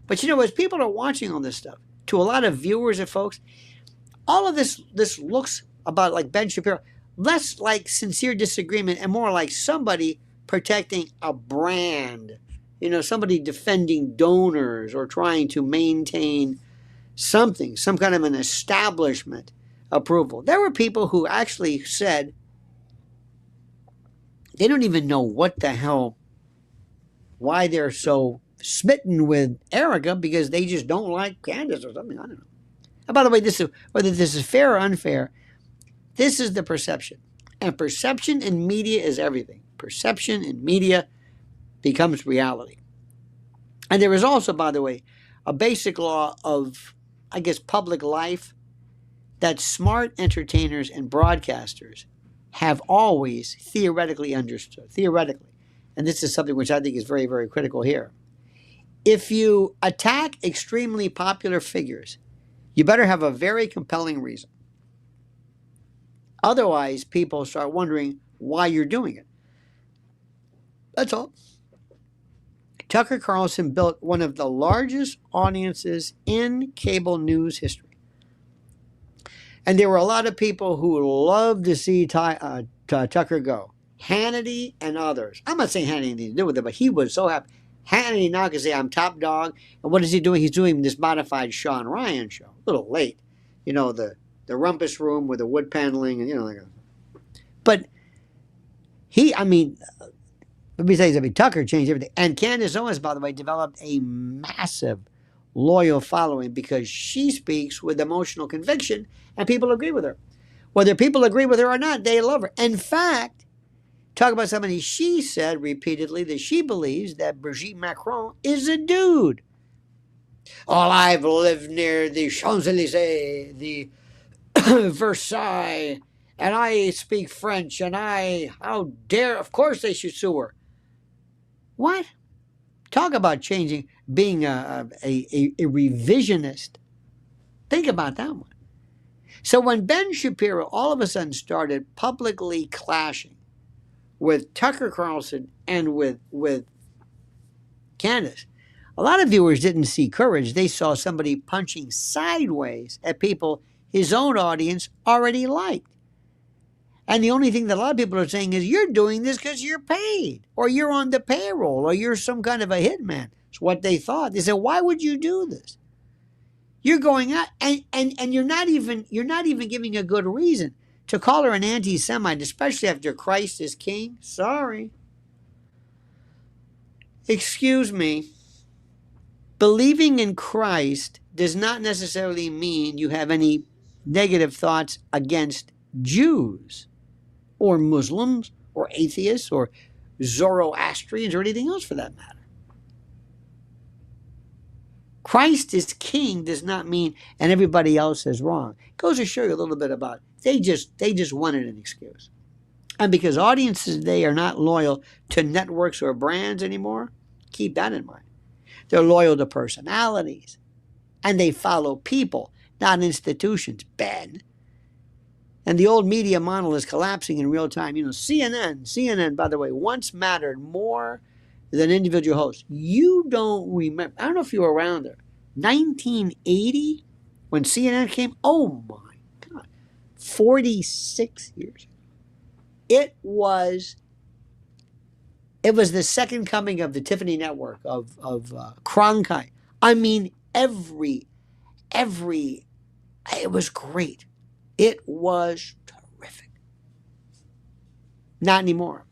But as people are watching all this stuff, to a lot of viewers and folks, all of this looks about like Ben Shapiro, less like sincere disagreement and more like somebody protecting a brand, somebody defending donors or trying to maintain something, some kind of an establishment approval. There were people who actually said they don't even know what the hell, why they're so smitten with Erica because they just don't like Candace or something. I don't know. And by the way, this is whether this is fair or unfair, this is the perception. And perception in media is everything. Perception in media becomes reality. And there is also, by the way, a basic law of, I guess, public life that smart entertainers and broadcasters have always theoretically understood. Theoretically. And this is something which I think is very, very critical here. If you attack extremely popular figures, you better have a very compelling reason. Otherwise, people start wondering why you're doing it. That's all. Tucker Carlson built one of the largest audiences in cable news history. And there were a lot of people who loved to see Tucker go. Hannity and others. I'm not saying Hannity had anything to do with it, but he was so happy. Hannity now can say, I'm top dog. And what is he doing? He's doing this modified Sean Ryan show. A little late. You know, the rumpus room with the wood paneling. And, you know, like but let me tell you something. Tucker changed everything. And Candace Owens, by the way, developed a massive loyal following because she speaks with emotional conviction and people agree with her. Whether people agree with her or not, they love her. In fact, talk about somebody, she said repeatedly that she believes that Brigitte Macron is a dude. Oh, I've lived near the Champs-Élysées, the Versailles, and I speak French, and how dare, of course they should sue her. What? Talk about changing, being a revisionist. Think about that one. So when Ben Shapiro all of a sudden started publicly clashing with Tucker Carlson and with Candace, a lot of viewers didn't see courage. They saw somebody punching sideways at people his own audience already liked. And the only thing that a lot of people are saying is, you're doing this because you're paid, or you're on the payroll, or you're some kind of a hitman. It's what they thought. They said, why would you do this? You're going out and you're not even giving a good reason. To call her an anti-Semite, especially after Christ is king, sorry. Excuse me. Believing in Christ does not necessarily mean you have any negative thoughts against Jews or Muslims or atheists or Zoroastrians or anything else for that matter. Christ is king does not mean and everybody else is wrong. It goes to show you a little bit about they just wanted an excuse. And because audiences today are not loyal to networks or brands anymore, keep that in mind. They're loyal to personalities. And they follow people, not institutions, Ben. And the old media model is collapsing in real time. You know, CNN, by the way, once mattered more than individual hosts. You don't remember, I don't know if you were around there, 1980 when CNN came, oh my God, 46 years ago. It was the second coming of the Tiffany Network, of Cronkite. I mean, it was great. It was terrific. Not anymore.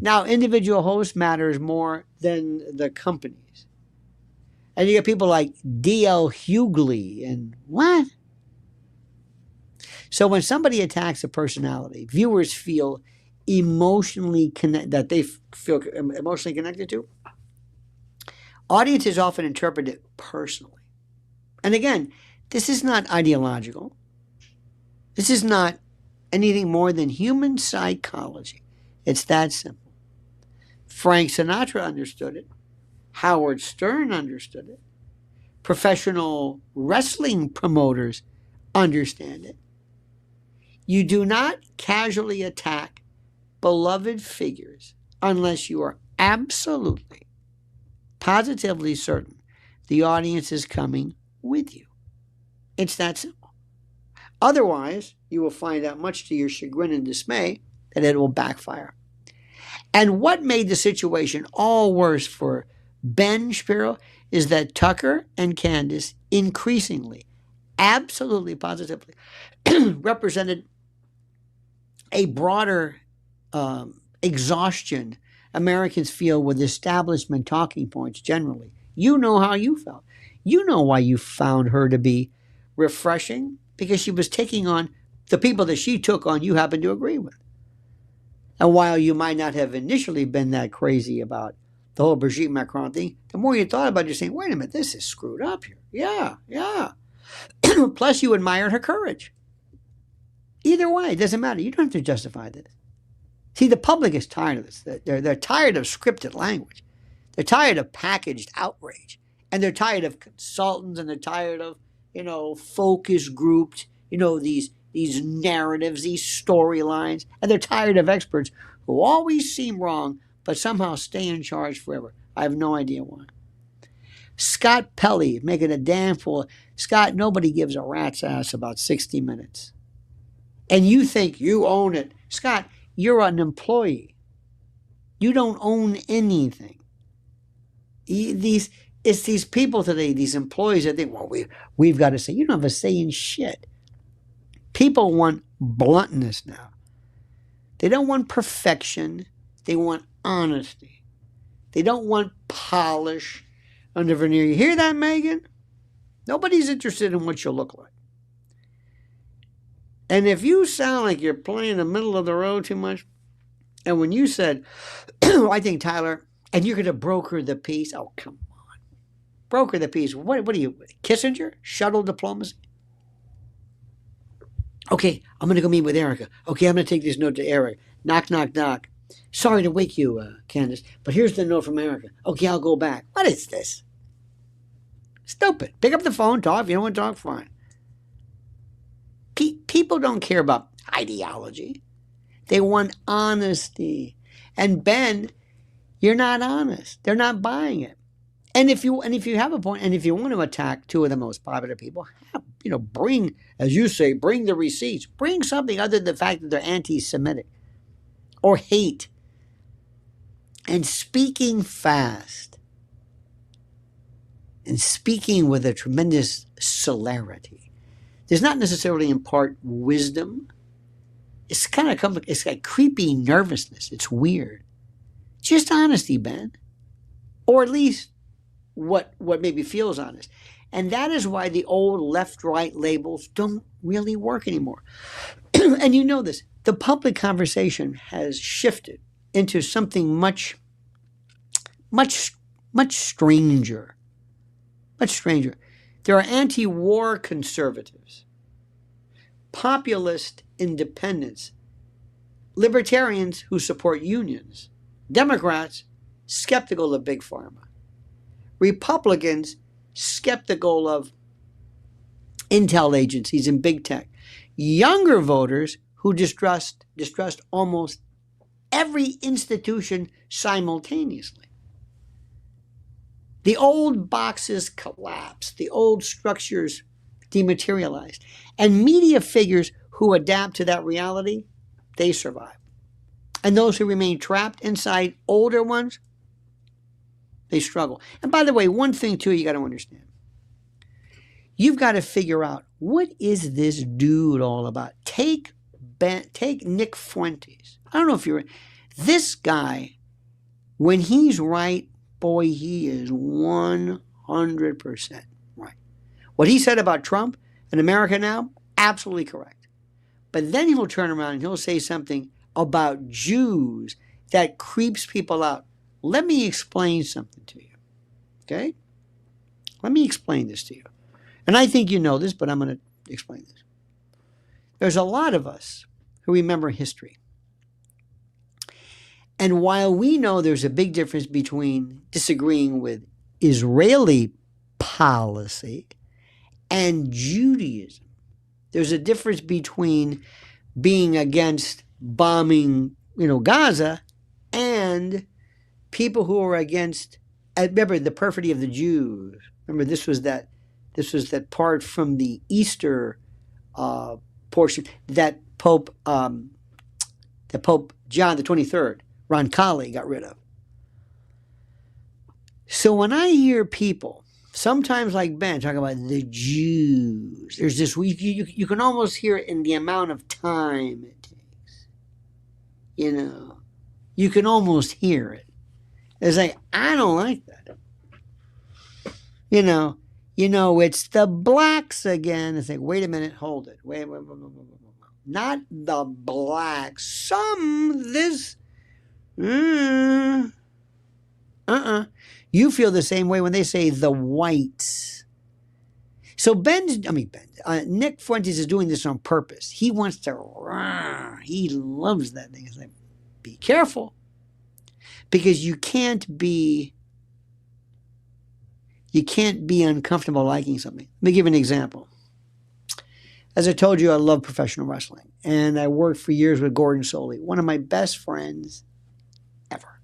Now, individual host matters more than the companies. And you get people like D.L. Hughley and what? So when somebody attacks a personality, viewers feel emotionally connected to. Audiences often interpret it personally. And again, this is not ideological. This is not anything more than human psychology. It's that simple. Frank Sinatra understood it. Howard Stern understood it. Professional wrestling promoters understand it. You do not casually attack beloved figures unless you are absolutely, positively certain the audience is coming with you. It's that simple. Otherwise, you will find out, much to your chagrin and dismay, that it will backfire. And what made the situation all worse for Ben Shapiro is that Tucker and Candace increasingly, absolutely positively, represented a broader exhaustion Americans feel with establishment talking points generally. You know how you felt. You know why you found her to be refreshing because she was taking on the people that she took on you happen to agree with. And while you might not have initially been that crazy about the whole Brigitte Macron thing, the more you thought about it, you're saying, wait a minute, this is screwed up here. Yeah, yeah. Plus, you admired her courage. Either way, it doesn't matter. You don't have to justify this. See, the public is tired of this. They're tired of scripted language. They're tired of packaged outrage. And they're tired of consultants, and they're tired of, focus grouped, these narratives, these storylines. And they're tired of experts who always seem wrong, but somehow stay in charge forever. I have no idea why. Scott Pelley making a damn fool. Scott, nobody gives a rat's ass about 60 Minutes. And you think you own it. Scott, you're an employee. You don't own anything. It's these people today, these employees that think, well, we've got to say. You don't have a say in shit. People want bluntness now. They don't want perfection. They want honesty. They don't want polish under veneer. You hear that, Megan? Nobody's interested in what you look like. And if you sound like you're playing the middle of the road too much, and when you said, I think Tyler, and you're going to broker the peace, oh, come on. Broker the peace. What are you, Kissinger? Shuttle diplomacy? Okay, I'm going to go meet with Erica. Okay, I'm going to take this note to Eric. Knock, knock, knock. Sorry to wake you, Candace, but here's the note from Erica. Okay, I'll go back. What is this? Stupid. Pick up the phone, talk. If you don't want to talk, fine. People don't care about ideology. They want honesty. And Ben, you're not honest. They're not buying it. And if you have a point, and if you want to attack two of the most popular people, bring, as you say, bring the receipts. Bring something other than the fact that they're anti-Semitic or hate. And speaking fast and speaking with a tremendous celerity does not necessarily impart wisdom. It's kind of it's like creepy nervousness. It's weird. Just honesty, Ben. Or at least what maybe feels honest. And that is why the old left-right labels don't really work anymore. And you know this. The public conversation has shifted into something much stranger. Much stranger. There are anti-war conservatives, populist independents, libertarians who support unions, Democrats skeptical of big pharma, Republicans skeptical of intel agencies and big tech, younger voters who distrust almost every institution simultaneously. The old boxes collapse. The old structures dematerialized. And media figures who adapt to that reality, they survive. And those who remain trapped inside older ones, they struggle. And by the way, one thing too you got to understand. You've got to figure out, what is this dude all about? Take Nick Fuentes. I don't know if you're... This guy, when he's right, boy, he is 100% right. What he said about Trump and America now, absolutely correct. But then he'll turn around and he'll say something about Jews that creeps people out. Let me explain something to you. Okay? Let me explain this to you. And I think you know this, but I'm going to explain this. There's a lot of us who remember history. And while we know there's a big difference between disagreeing with Israeli policy and Judaism, there's a difference between being against bombing, Gaza, and people who are against. Remember the perfidy of the Jews. Remember this was that part from the Easter portion that Pope John the 23rd. Roncalli got rid of. So when I hear people, sometimes like Ben, talk about the Jews, there's this, you can almost hear it in the amount of time it takes. You can almost hear it. It's like, I don't like that. it's the blacks again. It's like, wait a minute, hold it. Wait. Not the blacks. Some, this, You feel the same way when they say the whites. So Nick Fuentes is doing this on purpose. He wants to, he loves that thing. It's like, be careful. Because you can't be uncomfortable liking something. Let me give you an example. As I told you, I love professional wrestling. And I worked for years with Gordon Soley, one of my best friends ever.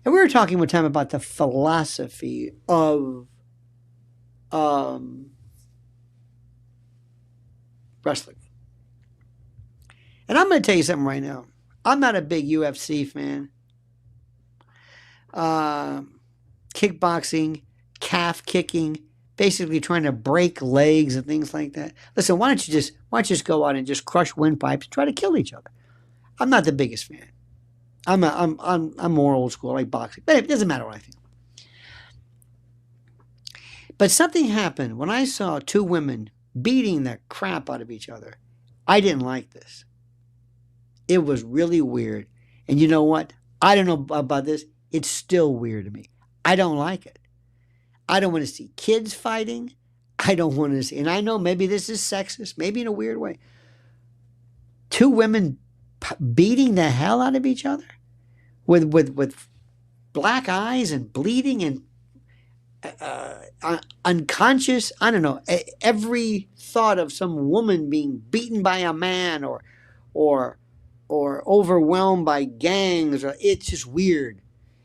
And we were talking one time about the philosophy of wrestling. And I'm going to tell you something right now. I'm not a big UFC fan. Kickboxing, calf kicking, basically trying to break legs and things like that. Listen, why don't you just go out and just crush windpipes and try to kill each other? I'm not the biggest fan. I'm more old school. I like boxing, but it doesn't matter what I think. But something happened when I saw two women beating the crap out of each other. I didn't like this. It was really weird. And you know what? I don't know about this. It's still weird to me. I don't like it. I don't want to see kids fighting. I don't want to see, and I know maybe this is sexist, maybe in a weird way. Two women beating the hell out of each other with black eyes and bleeding and unconscious. I don't know. Every thought of some woman being beaten by a man or overwhelmed by gangs, it's just weird.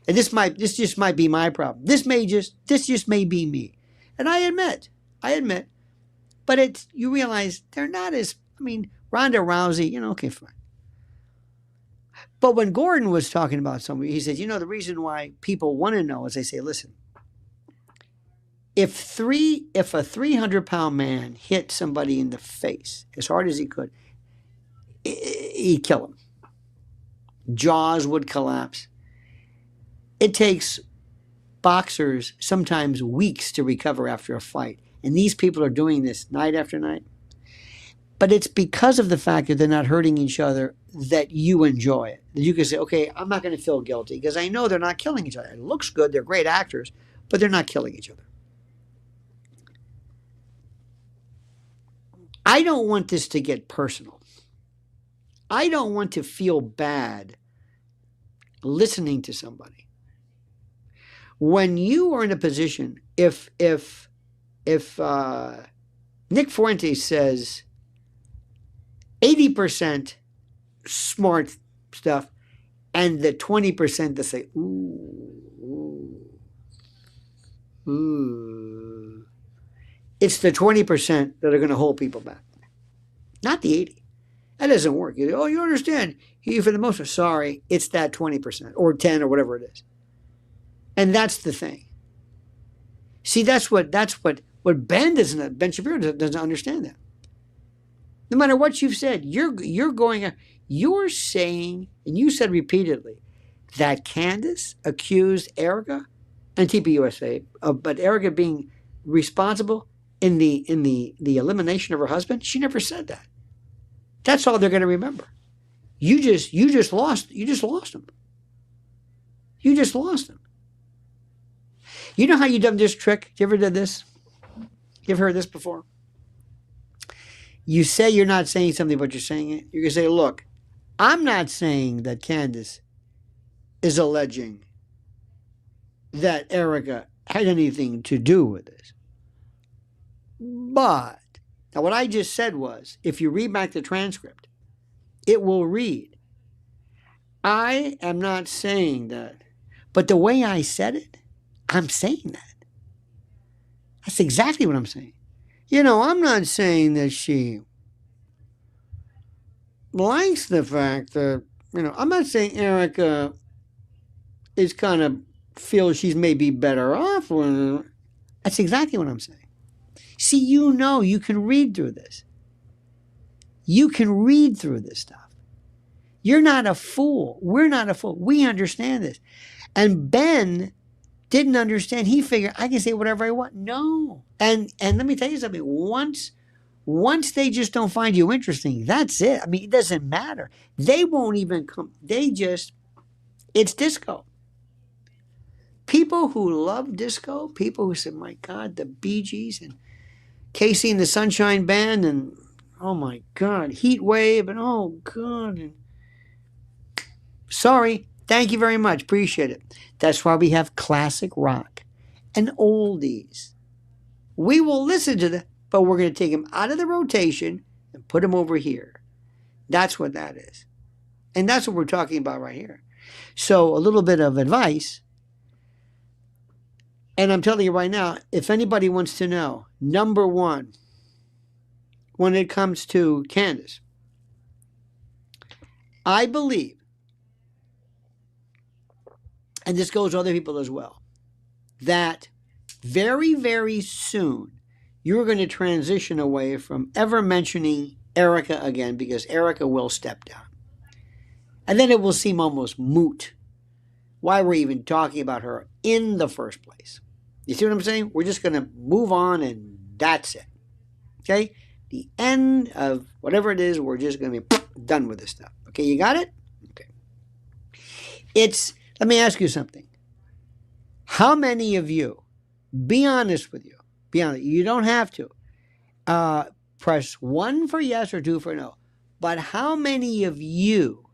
And this just might be my problem. This just may be me. And I admit, but you realize they're not Ronda Rousey, okay, fine. But when Gordon was talking about somebody, he said, the reason why people want to know is they say, listen, if a 300-pound man hit somebody in the face as hard as he could, he'd kill him. Jaws would collapse. It takes boxers sometimes weeks to recover after a fight. And these people are doing this night after night. But it's because of the fact that they're not hurting each other that you enjoy it. That you can say, okay, I'm not going to feel guilty because I know they're not killing each other. It looks good. They're great actors, but they're not killing each other. I don't want this to get personal. I don't want to feel bad listening to somebody. When you are in a position, if Nick Fuentes says 80% smart stuff, and the 20% that say, ooh, it's the 20% that are going to hold people back, not the 80. That doesn't work. You understand? For the most part, sorry, it's that 20% or 10 or whatever it is. And that's the thing. See, that's what Ben Shapiro doesn't understand that. No matter what you've said, you're saying, and you said repeatedly, that Candace accused Erica and TPUSA but Erica being responsible in the elimination of her husband. She never said that. That's all they're going to remember. You just lost him. You just lost him. You know how you done this trick? You ever did this? You ever heard this before? You say you're not saying something, but you're saying it. You're going to say, look, I'm not saying that Candace is alleging that Erica had anything to do with this. But, now what I just said was, if you read back the transcript, it will read, I am not saying that. But the way I said it, I'm saying that. That's exactly what I'm saying. I'm not saying that she likes the fact that, I'm not saying Erica is kind of feels she's maybe better off. That's exactly what I'm saying. See, you can read through this. You can read through this stuff. You're not a fool. We're not a fool. We understand this. And Ben didn't understand. He figured I can say whatever I want. No. And let me tell you something. Once they just don't find you interesting, that's it. I mean, it doesn't matter. They won't even come. It's disco. People who love disco, people who said, my God, the Bee Gees and Casey and the Sunshine Band and, oh my God, Heat Wave and, oh God. And, sorry. Thank you very much. Appreciate it. That's why we have classic rock and oldies. We will listen to them, but we're going to take them out of the rotation and put them over here. That's what that is. And that's what we're talking about right here. So a little bit of advice. And I'm telling you right now, if anybody wants to know, number one, when it comes to Candace, I believe, and this goes to other people as well, that very, very soon you're going to transition away from ever mentioning Erica again, because Erica will step down. And then it will seem almost moot why we're even talking about her in the first place. You see what I'm saying? We're just going to move on and that's it. Okay? The end of whatever it is, we're just going to be done with this stuff. Okay, you got it? Okay. Let me ask you something. How many of you, be honest with you, be honest, you don't have to, press 1 for yes or 2 for no, but how many of you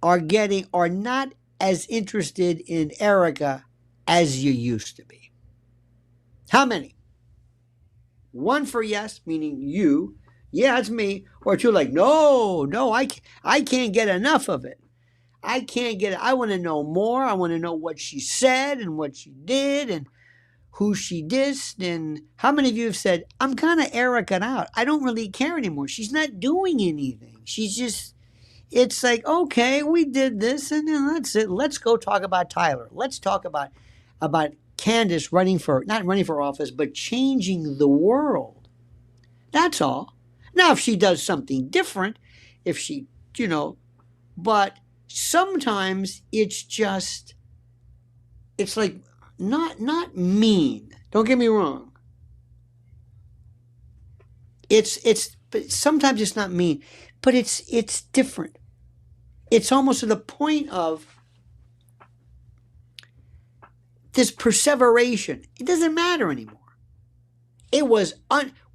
are not as interested in Erica as you used to be? How many? 1 for yes, meaning you, yeah, it's me, or 2 like, no, I can't get enough of it. I can't get it. I want to know more. I want to know what she said and what she did and who she dissed. And how many of you have said, I'm kind of Erica out. I don't really care anymore. She's not doing anything. She's just, it's like, okay, we did this and then that's it. Let's go talk about Tyler. Let's talk about Candace not running for office, but changing the world. That's all. Now, if she does something different, but sometimes it's like not mean. Don't get me wrong. But sometimes it's not mean, but it's different. It's almost to the point of this perseveration. It doesn't matter anymore.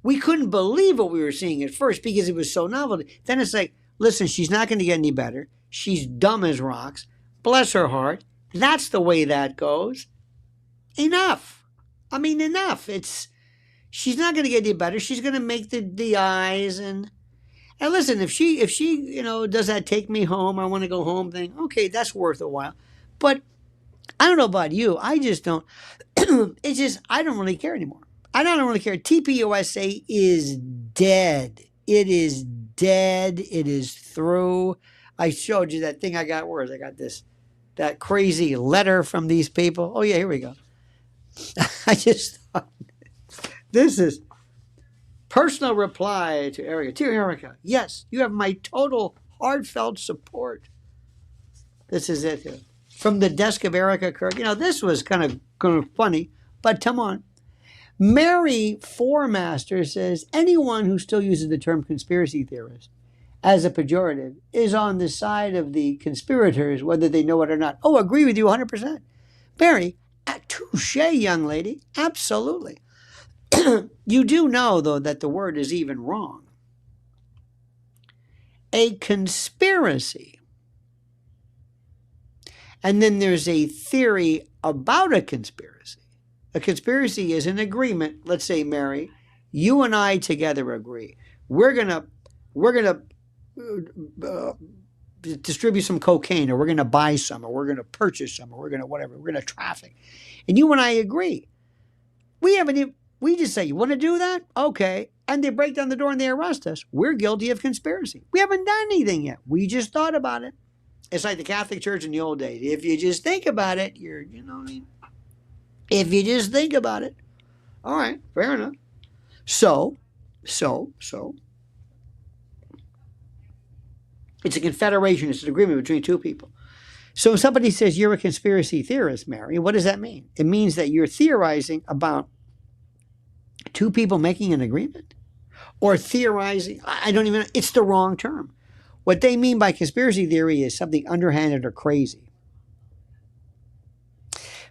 We couldn't believe what we were seeing at first because it was so novel. Then it's like, listen, she's not going to get any better. She's dumb as rocks. Bless her heart. That's the way that goes. Enough. I mean, enough. She's not going to get any better. She's going to make the eyes and listen, if she does that take me home, I want to go home thing, okay, that's worth a while. But I don't know about you. I just don't. I don't really care anymore. I don't really care. TPUSA is dead. It is dead. It is through. I showed you that thing I got. Where is it? I got that crazy letter from these people. Oh, yeah, here we go. I just thought, this is personal reply to Erica. Dear Erica, yes, you have my total heartfelt support. This is it here. From the desk of Erica Kirk. This was kind of funny, but come on. Mary Formaster says, anyone who still uses the term conspiracy theorist as a pejorative is on the side of the conspirators, whether they know it or not. Oh, agree with you 100%. Mary, touche, young lady. Absolutely. You do know, though, that the word is even wrong. A conspiracy. And then there's a theory about a conspiracy. A conspiracy is an agreement. Let's say, Mary, you and I together agree. We're gonna distribute some cocaine, or we're gonna buy some, or we're gonna purchase some, or we're gonna whatever. We're gonna traffic, and you and I agree. We just say, you want to do that? Okay. And they break down the door and they arrest us. We're guilty of conspiracy. We haven't done anything yet. We just thought about it. It's like the Catholic Church in the old days. If you just think about it, if you just think about it. All right, fair enough. So. It's a confederation. It's an agreement between two people. So if somebody says you're a conspiracy theorist, Mary, what does that mean? It means that you're theorizing about two people making an agreement, or theorizing. I don't even know. It's the wrong term. What they mean by conspiracy theory is something underhanded or crazy.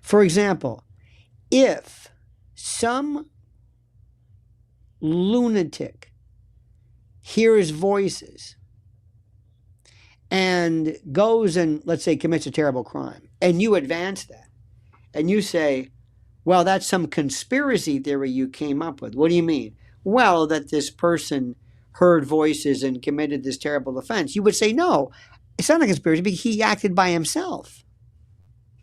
For example, if some lunatic hears voices and goes and, let's say, commits a terrible crime, and you advance that, and you say, well, that's some conspiracy theory you came up with. What do you mean? Well, that this person heard voices and committed this terrible offense. You would say, no, it's not a conspiracy because he acted by himself.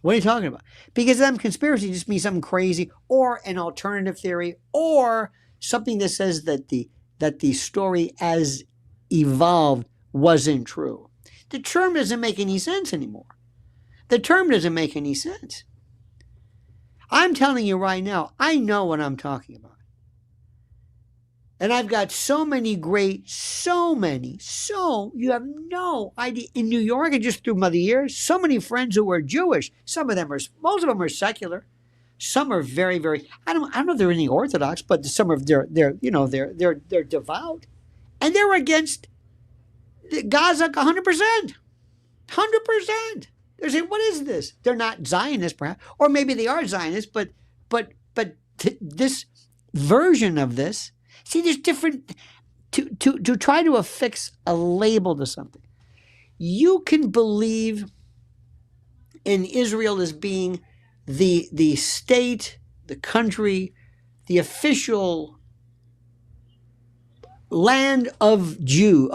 What are you talking about? Because then conspiracy just means something crazy, or an alternative theory, or something that says that the story as evolved wasn't true. The term doesn't make any sense anymore. The term doesn't make any sense. I'm telling you right now, I know what I'm talking about. And I've got so many, you have no idea. In New York, and just through the years, so many friends who are Jewish. Most of them are secular. Some are very, very, I don't know if they're any Orthodox, but some of they're devout. And they're against Gaza 100%. 100%. They're saying, what is this? They're not Zionists, perhaps. Or maybe they are Zionists, but this version of this, see, there's different, to try to affix a label to something. You can believe in Israel as being the state, the country, the official land of the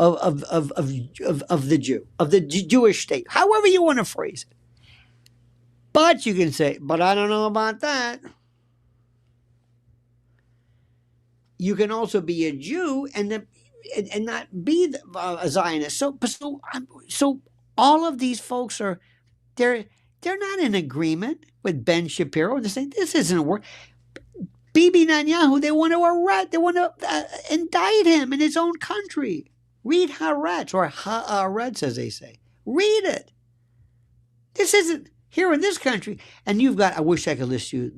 Jewish state, however you want to phrase it. But you can say, but I don't know about that. You can also be a Jew and not be a Zionist. So all of these folks they're not in agreement with Ben Shapiro. They're saying this isn't work. Bibi Netanyahu, they want to indict him in his own country. Read Haaretz, or Haaretz as they say. Read it. This isn't here in this country. And you've got, I wish I could list you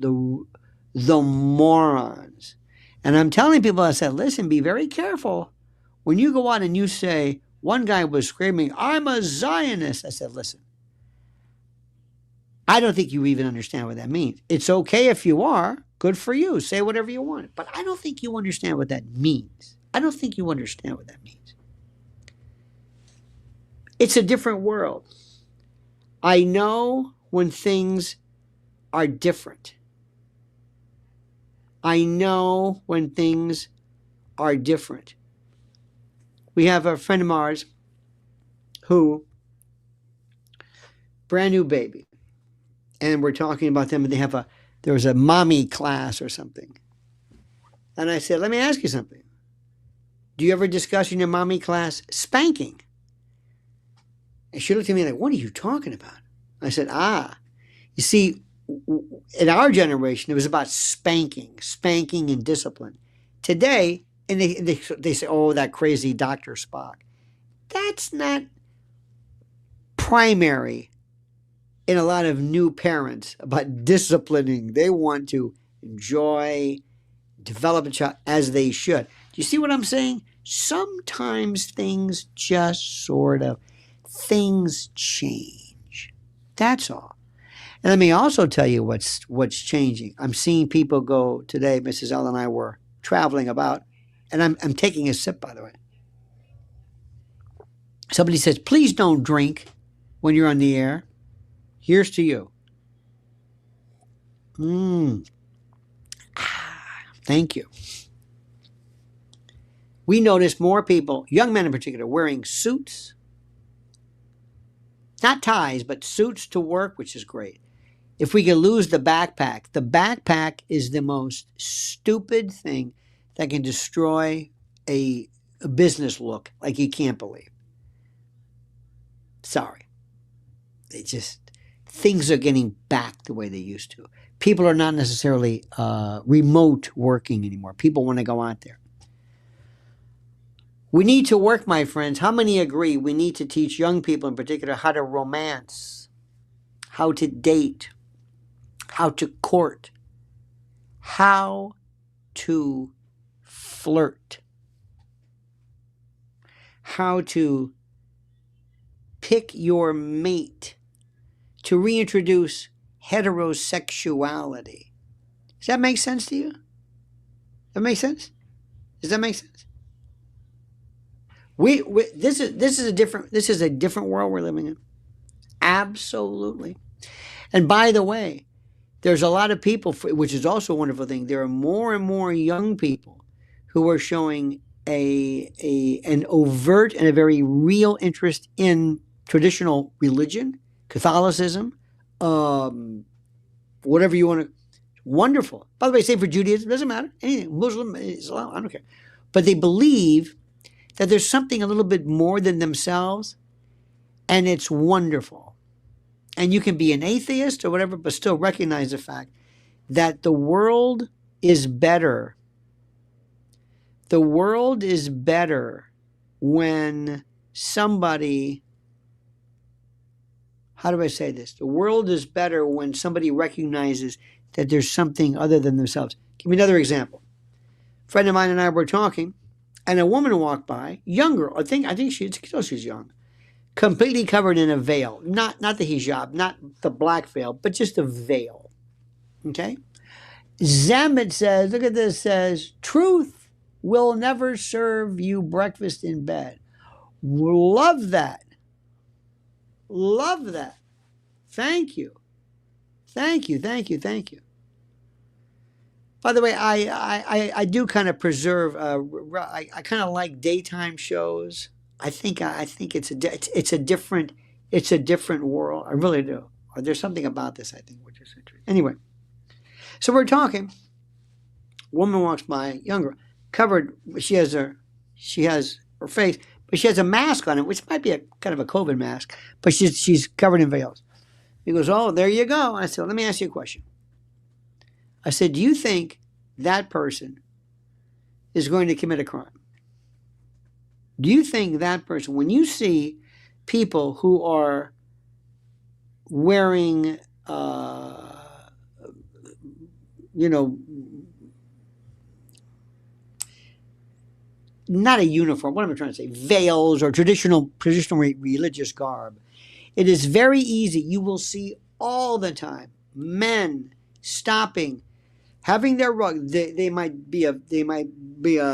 the morons. And I'm telling people, I said, listen, be very careful. When you go out and you say, one guy was screaming, I'm a Zionist. I said, listen, I don't think you even understand what that means. It's okay if you are. Good for you. Say whatever you want. But I don't think you understand what that means. I don't think you understand what that means. It's a different world. I know when things are different. I know when things are different. We have a friend of ours who, brand new baby, and we're talking about them, and there was a mommy class or something. And I said, let me ask you something. Do you ever discuss in your mommy class spanking? And she looked at me like, what are you talking about? I said, you see, in our generation, it was about spanking and discipline. Today, and they say, oh, that crazy Dr. Spock. That's not primary in a lot of new parents about disciplining. They want to enjoy, develop a child as they should. Do you see what I'm saying? Sometimes things just things change. That's all. And let me also tell you what's changing. I'm seeing people go today. Mrs. L and I were traveling about, and I'm taking a sip, by the way. Somebody says, please don't drink when you're on the air. Here's to you. Thank you. We notice more people, young men in particular, wearing suits. Not ties, but suits to work, which is great. If we could lose the backpack is the most stupid thing that can destroy a business look like you can't believe. Sorry. Things are getting back the way they used to. People are not necessarily remote working anymore. People want to go out there. We need to work, my friends. How many agree we need to teach young people in particular how to romance? how to date, how to court, how to flirt, how to pick your mate, to reintroduce heterosexuality. Does that make sense to you? That makes sense? Does that make sense? This is a different world we're living in. Absolutely. And by the way, there's a lot of people, which is also a wonderful thing. There are more and more young people who are showing an overt and a very real interest in traditional religion, Catholicism, whatever you want to. Wonderful. By the way, same for Judaism. Doesn't matter. Anything. Muslim, Islam, I don't care. But they believe that there's something a little bit more than themselves, and it's wonderful. And you can be an atheist or whatever, but still recognize the fact that the world is better. The world is better when somebody, how do I say this? The world is better when somebody recognizes that there's something other than themselves. Give me another example. A friend of mine and I were talking, and a woman walked by, younger, I think she's young, completely covered in a veil. Not the hijab, not the black veil, but just a veil. Okay? Zamet says, look at this, says, truth will never serve you breakfast in bed. Love that. Love that. Thank you. Thank you. By the way, I do kind of preserve. I kind of like daytime shows. I think it's a different world. I really do. There's something about this, I think, which is interesting. Anyway, so we're talking. Woman walks by, younger, covered. She has her face, but she has a mask on it, which might be a kind of a COVID mask, but she's covered in veils. He goes, oh, there you go. I said, well, let me ask you a question. I said, do you think that person is going to commit a crime? Do you think that person, when you see people who are wearing, not a uniform, what am I trying to say? Veils or traditional religious garb. It is very easy. You will see all the time men stopping, having their rug. They might be a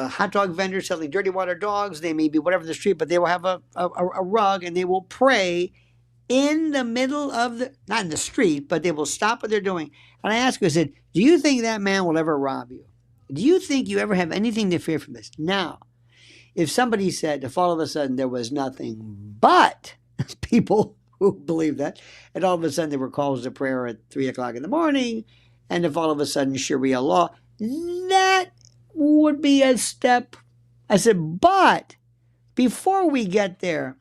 hot dog vendor selling dirty water dogs. They may be whatever in the street, but they will have a rug and they will pray in the middle of not in the street, but they will stop what they're doing. And I asked her, I said, do you think that man will ever rob you? Do you think you ever have anything to fear from this? Now, if somebody said, if all of a sudden there was nothing but people who believe that, and all of a sudden there were calls to prayer at 3 o'clock in the morning, and if all of a sudden Sharia law, that would be a step. I said, but before we get there,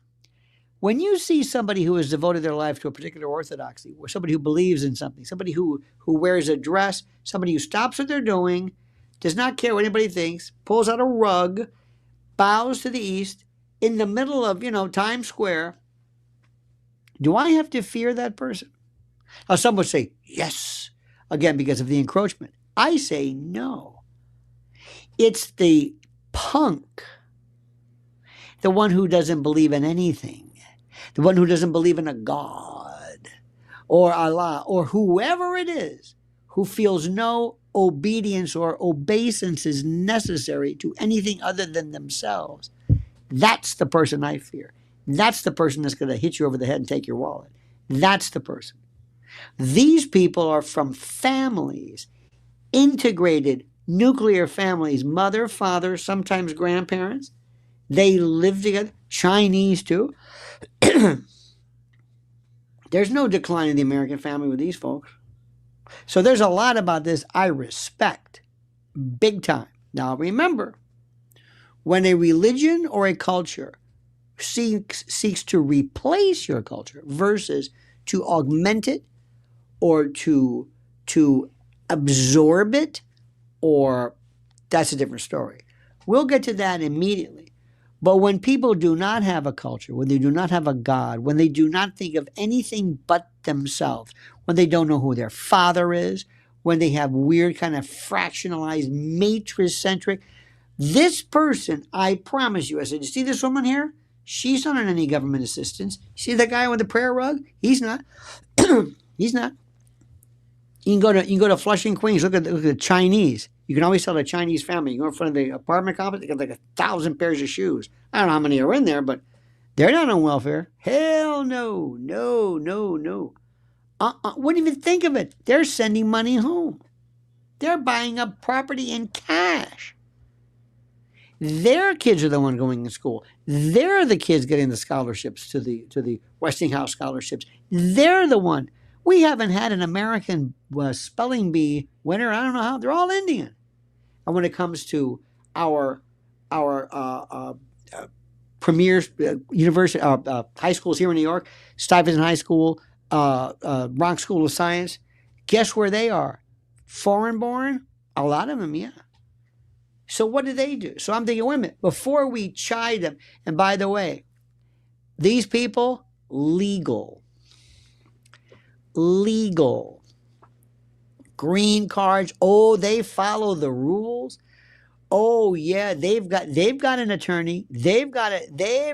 when you see somebody who has devoted their life to a particular orthodoxy, or somebody who believes in something, somebody who wears a dress, somebody who stops what they're doing, does not care what anybody thinks, pulls out a rug, bows to the east, in the middle of, Times Square, do I have to fear that person? Now, some would say, yes, again, because of the encroachment. I say no. It's the punk, the one who doesn't believe in anything, the one who doesn't believe in a God or Allah or whoever it is who feels no obedience or obeisance is necessary to anything other than themselves. That's the person I fear. That's the person that's going to hit you over the head and take your wallet. That's the person. These people are from families, integrated nuclear families, mother, father, sometimes grandparents. They live together. Chinese too. There's no decline in the American family with these folks. So there's a lot about this I respect big time. Now remember, when a religion or a culture seeks to replace your culture versus to augment it or to absorb it, or that's a different story. We'll get to that immediately. But when people do not have a culture, when they do not have a God, when they do not think of anything but themselves, when they don't know who their father is, when they have weird kind of fractionalized matrix-centric, this person, I promise you, I said, you see this woman here? She's not on any government assistance. See that guy with the prayer rug? He's not. He's not. You can go to Flushing, Queens. Look at the Chinese. You can always tell the Chinese family. You go in front of the apartment complex, they got like 1,000 pairs of shoes. I don't know how many are in there, but they're not on welfare. Hell no, no, no, no. Wouldn't even think of it. They're sending money home. They're buying up property in cash. Their kids are the one going to school. They're the kids getting the scholarships to the Westinghouse scholarships. They're the one. We haven't had an American spelling bee winner. I don't know how. They're all Indian. And when it comes to our premier university high schools here in New York, Stuyvesant High School, Bronx School of Science, guess where they are? Foreign born? A lot of them, yeah. So what do they do? So I'm thinking, wait a minute, before we chide them, and by the way, these people, legal, green cards. Oh, they follow the rules. Oh yeah, they've got an attorney. They've got they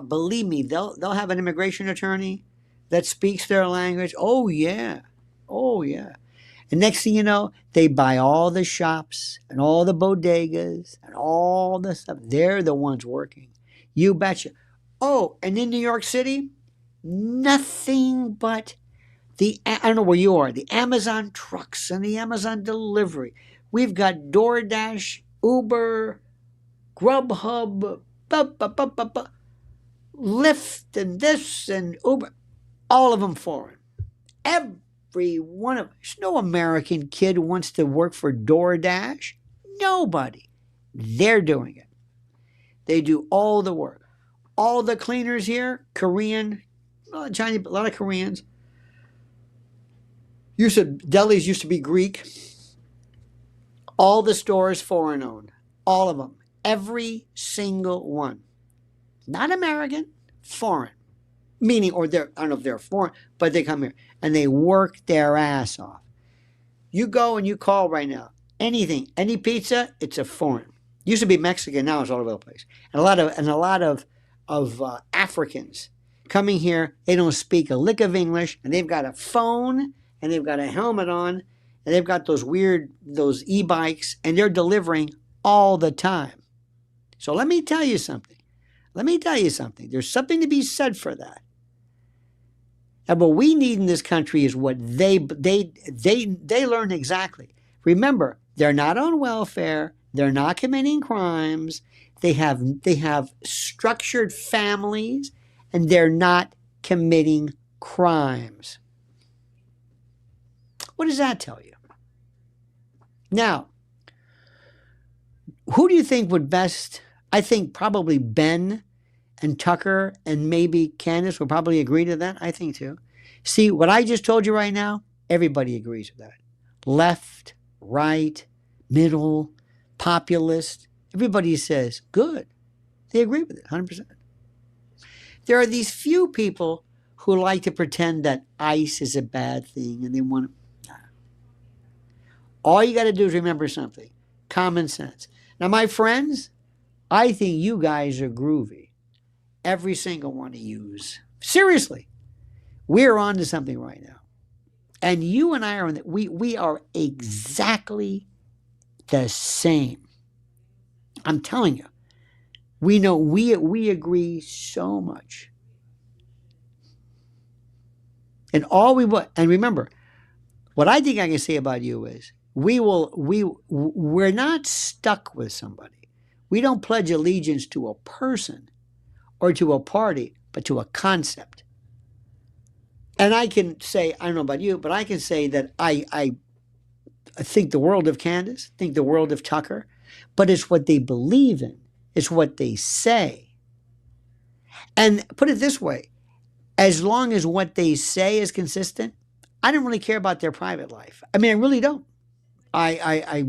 believe me, they'll have an immigration attorney that speaks their language. Oh yeah. And next thing you know, they buy all the shops and all the bodegas and all the stuff. They're the ones working. You betcha. Oh, and in New York City, nothing but I don't know where you are, the Amazon trucks and the Amazon delivery. We've got DoorDash, Uber, Grubhub, Lyft, and this and Uber. All of them foreign. Every one of them. There's no American kid who wants to work for DoorDash. Nobody. They're doing it. They do all the work. All the cleaners here, Korean, Chinese, a lot of Koreans. Delis used to be Greek. All the stores foreign owned. All of them. Every single one. Not American, foreign. Meaning, I don't know if they're foreign, but they come here and they work their ass off. You go and you call right now. Anything, any pizza, it's a foreign. Used to be Mexican, now it's all over the place. And a lot of Africans coming here, they don't speak a lick of English, and they've got a phone, and they've got a helmet on, and they've got those e-bikes, and they're delivering all the time. So let me tell you something. There's something to be said for that. And what we need in this country is what they learn exactly. Remember, they're not on welfare. They're not committing crimes. They have structured families, and they're not committing crimes. What does that tell you? Now, who do you think would best? I think probably Ben and Tucker and maybe Candace would probably agree to that. I think too. See, what I just told you right now, everybody agrees with that. Left, right, middle, populist, everybody says, good. They agree with it, 100%. There are these few people who like to pretend that ICE is a bad thing and they want to. All you got to do is remember something. Common sense. Now, my friends, I think you guys are groovy. Every single one of yous. Seriously. We're on to something right now. And you and I are we are exactly the same. I'm telling you. We know we agree so much. And remember, what I think I can say about you is we're not stuck with somebody. We don't pledge allegiance to a person or to a party, but to a concept. And I can say, I don't know about you, but I can say that I think the world of Candace, think the world of Tucker, but it's what they believe in. It's what they say. And put it this way, as long as what they say is consistent, I don't really care about their private life. I mean, I really don't. I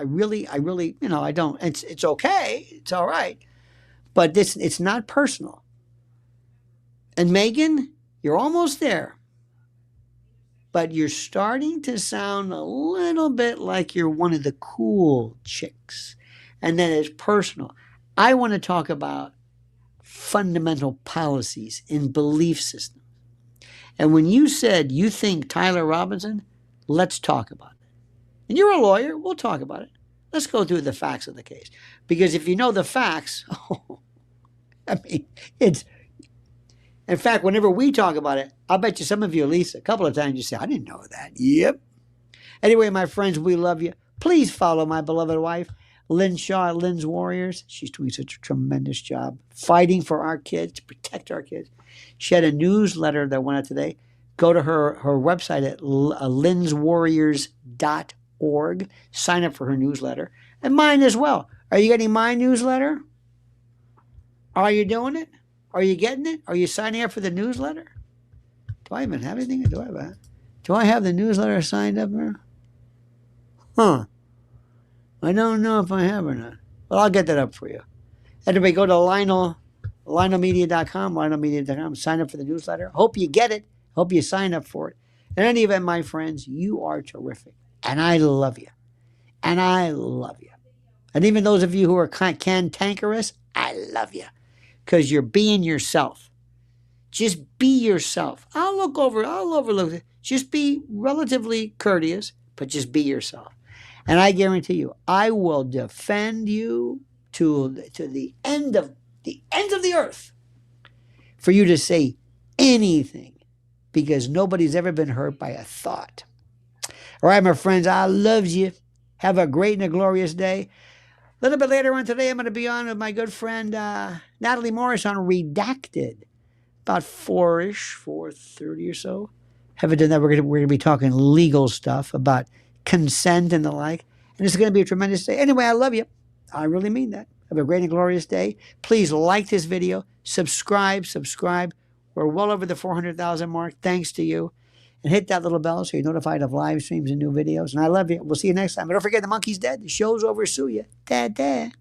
really, I don't. It's okay. It's all right. But it's not personal. And Megan, you're almost there. But you're starting to sound a little bit like you're one of the cool chicks. And then it's personal. I want to talk about fundamental policies in belief systems. And when you said you think Tyler Robinson, let's talk about it. And you're a lawyer, we'll talk about it. Let's go through the facts of the case. Because if you know the facts, I mean, it's, in fact, whenever we talk about it, I'll bet you some of you, at least a couple of times, you say, I didn't know that. Yep. Anyway, my friends, we love you. Please follow my beloved wife, Lynn Shaw at Lynn's Warriors. She's doing such a tremendous job fighting for our kids, to protect our kids. She had a newsletter that went out today. Go to her website at lynswarriors.org. Sign up for her newsletter. And mine as well. Are you getting my newsletter? Are you doing it? Are you getting it? Are you signing up for the newsletter? Do I even have anything? Do I have the newsletter signed up there? Huh. I don't know if I have or not. Well, I'll get that up for you. Anyway, go to lionelmedia.com, sign up for the newsletter. Hope you get it. Hope you sign up for it. In any event, my friends, you are terrific. And I love you. And I love you. And even those of you who are cantankerous, I love you. Because you're being yourself. Just be yourself. I'll overlook it. Just be relatively courteous, but just be yourself. And I guarantee you, I will defend you to the end of the earth for you to say anything, because nobody's ever been hurt by a thought. All right, my friends, I love you. Have a great and a glorious day. A little bit later on today, I'm going to be on with my good friend Natalie Morris on Redacted, about 4-ish, 4:30 or so. Haven't done that. We're going to be talking legal stuff about consent and the like. And it's going to be a tremendous day. Anyway, I love you. I really mean that. Have a great and glorious day. Please like this video. Subscribe. We're well over the 400,000 mark. Thanks to you. And hit that little bell so you're notified of live streams and new videos. And I love you. We'll see you next time. But don't forget, the monkey's dead. The show's over. Sue you. Dad.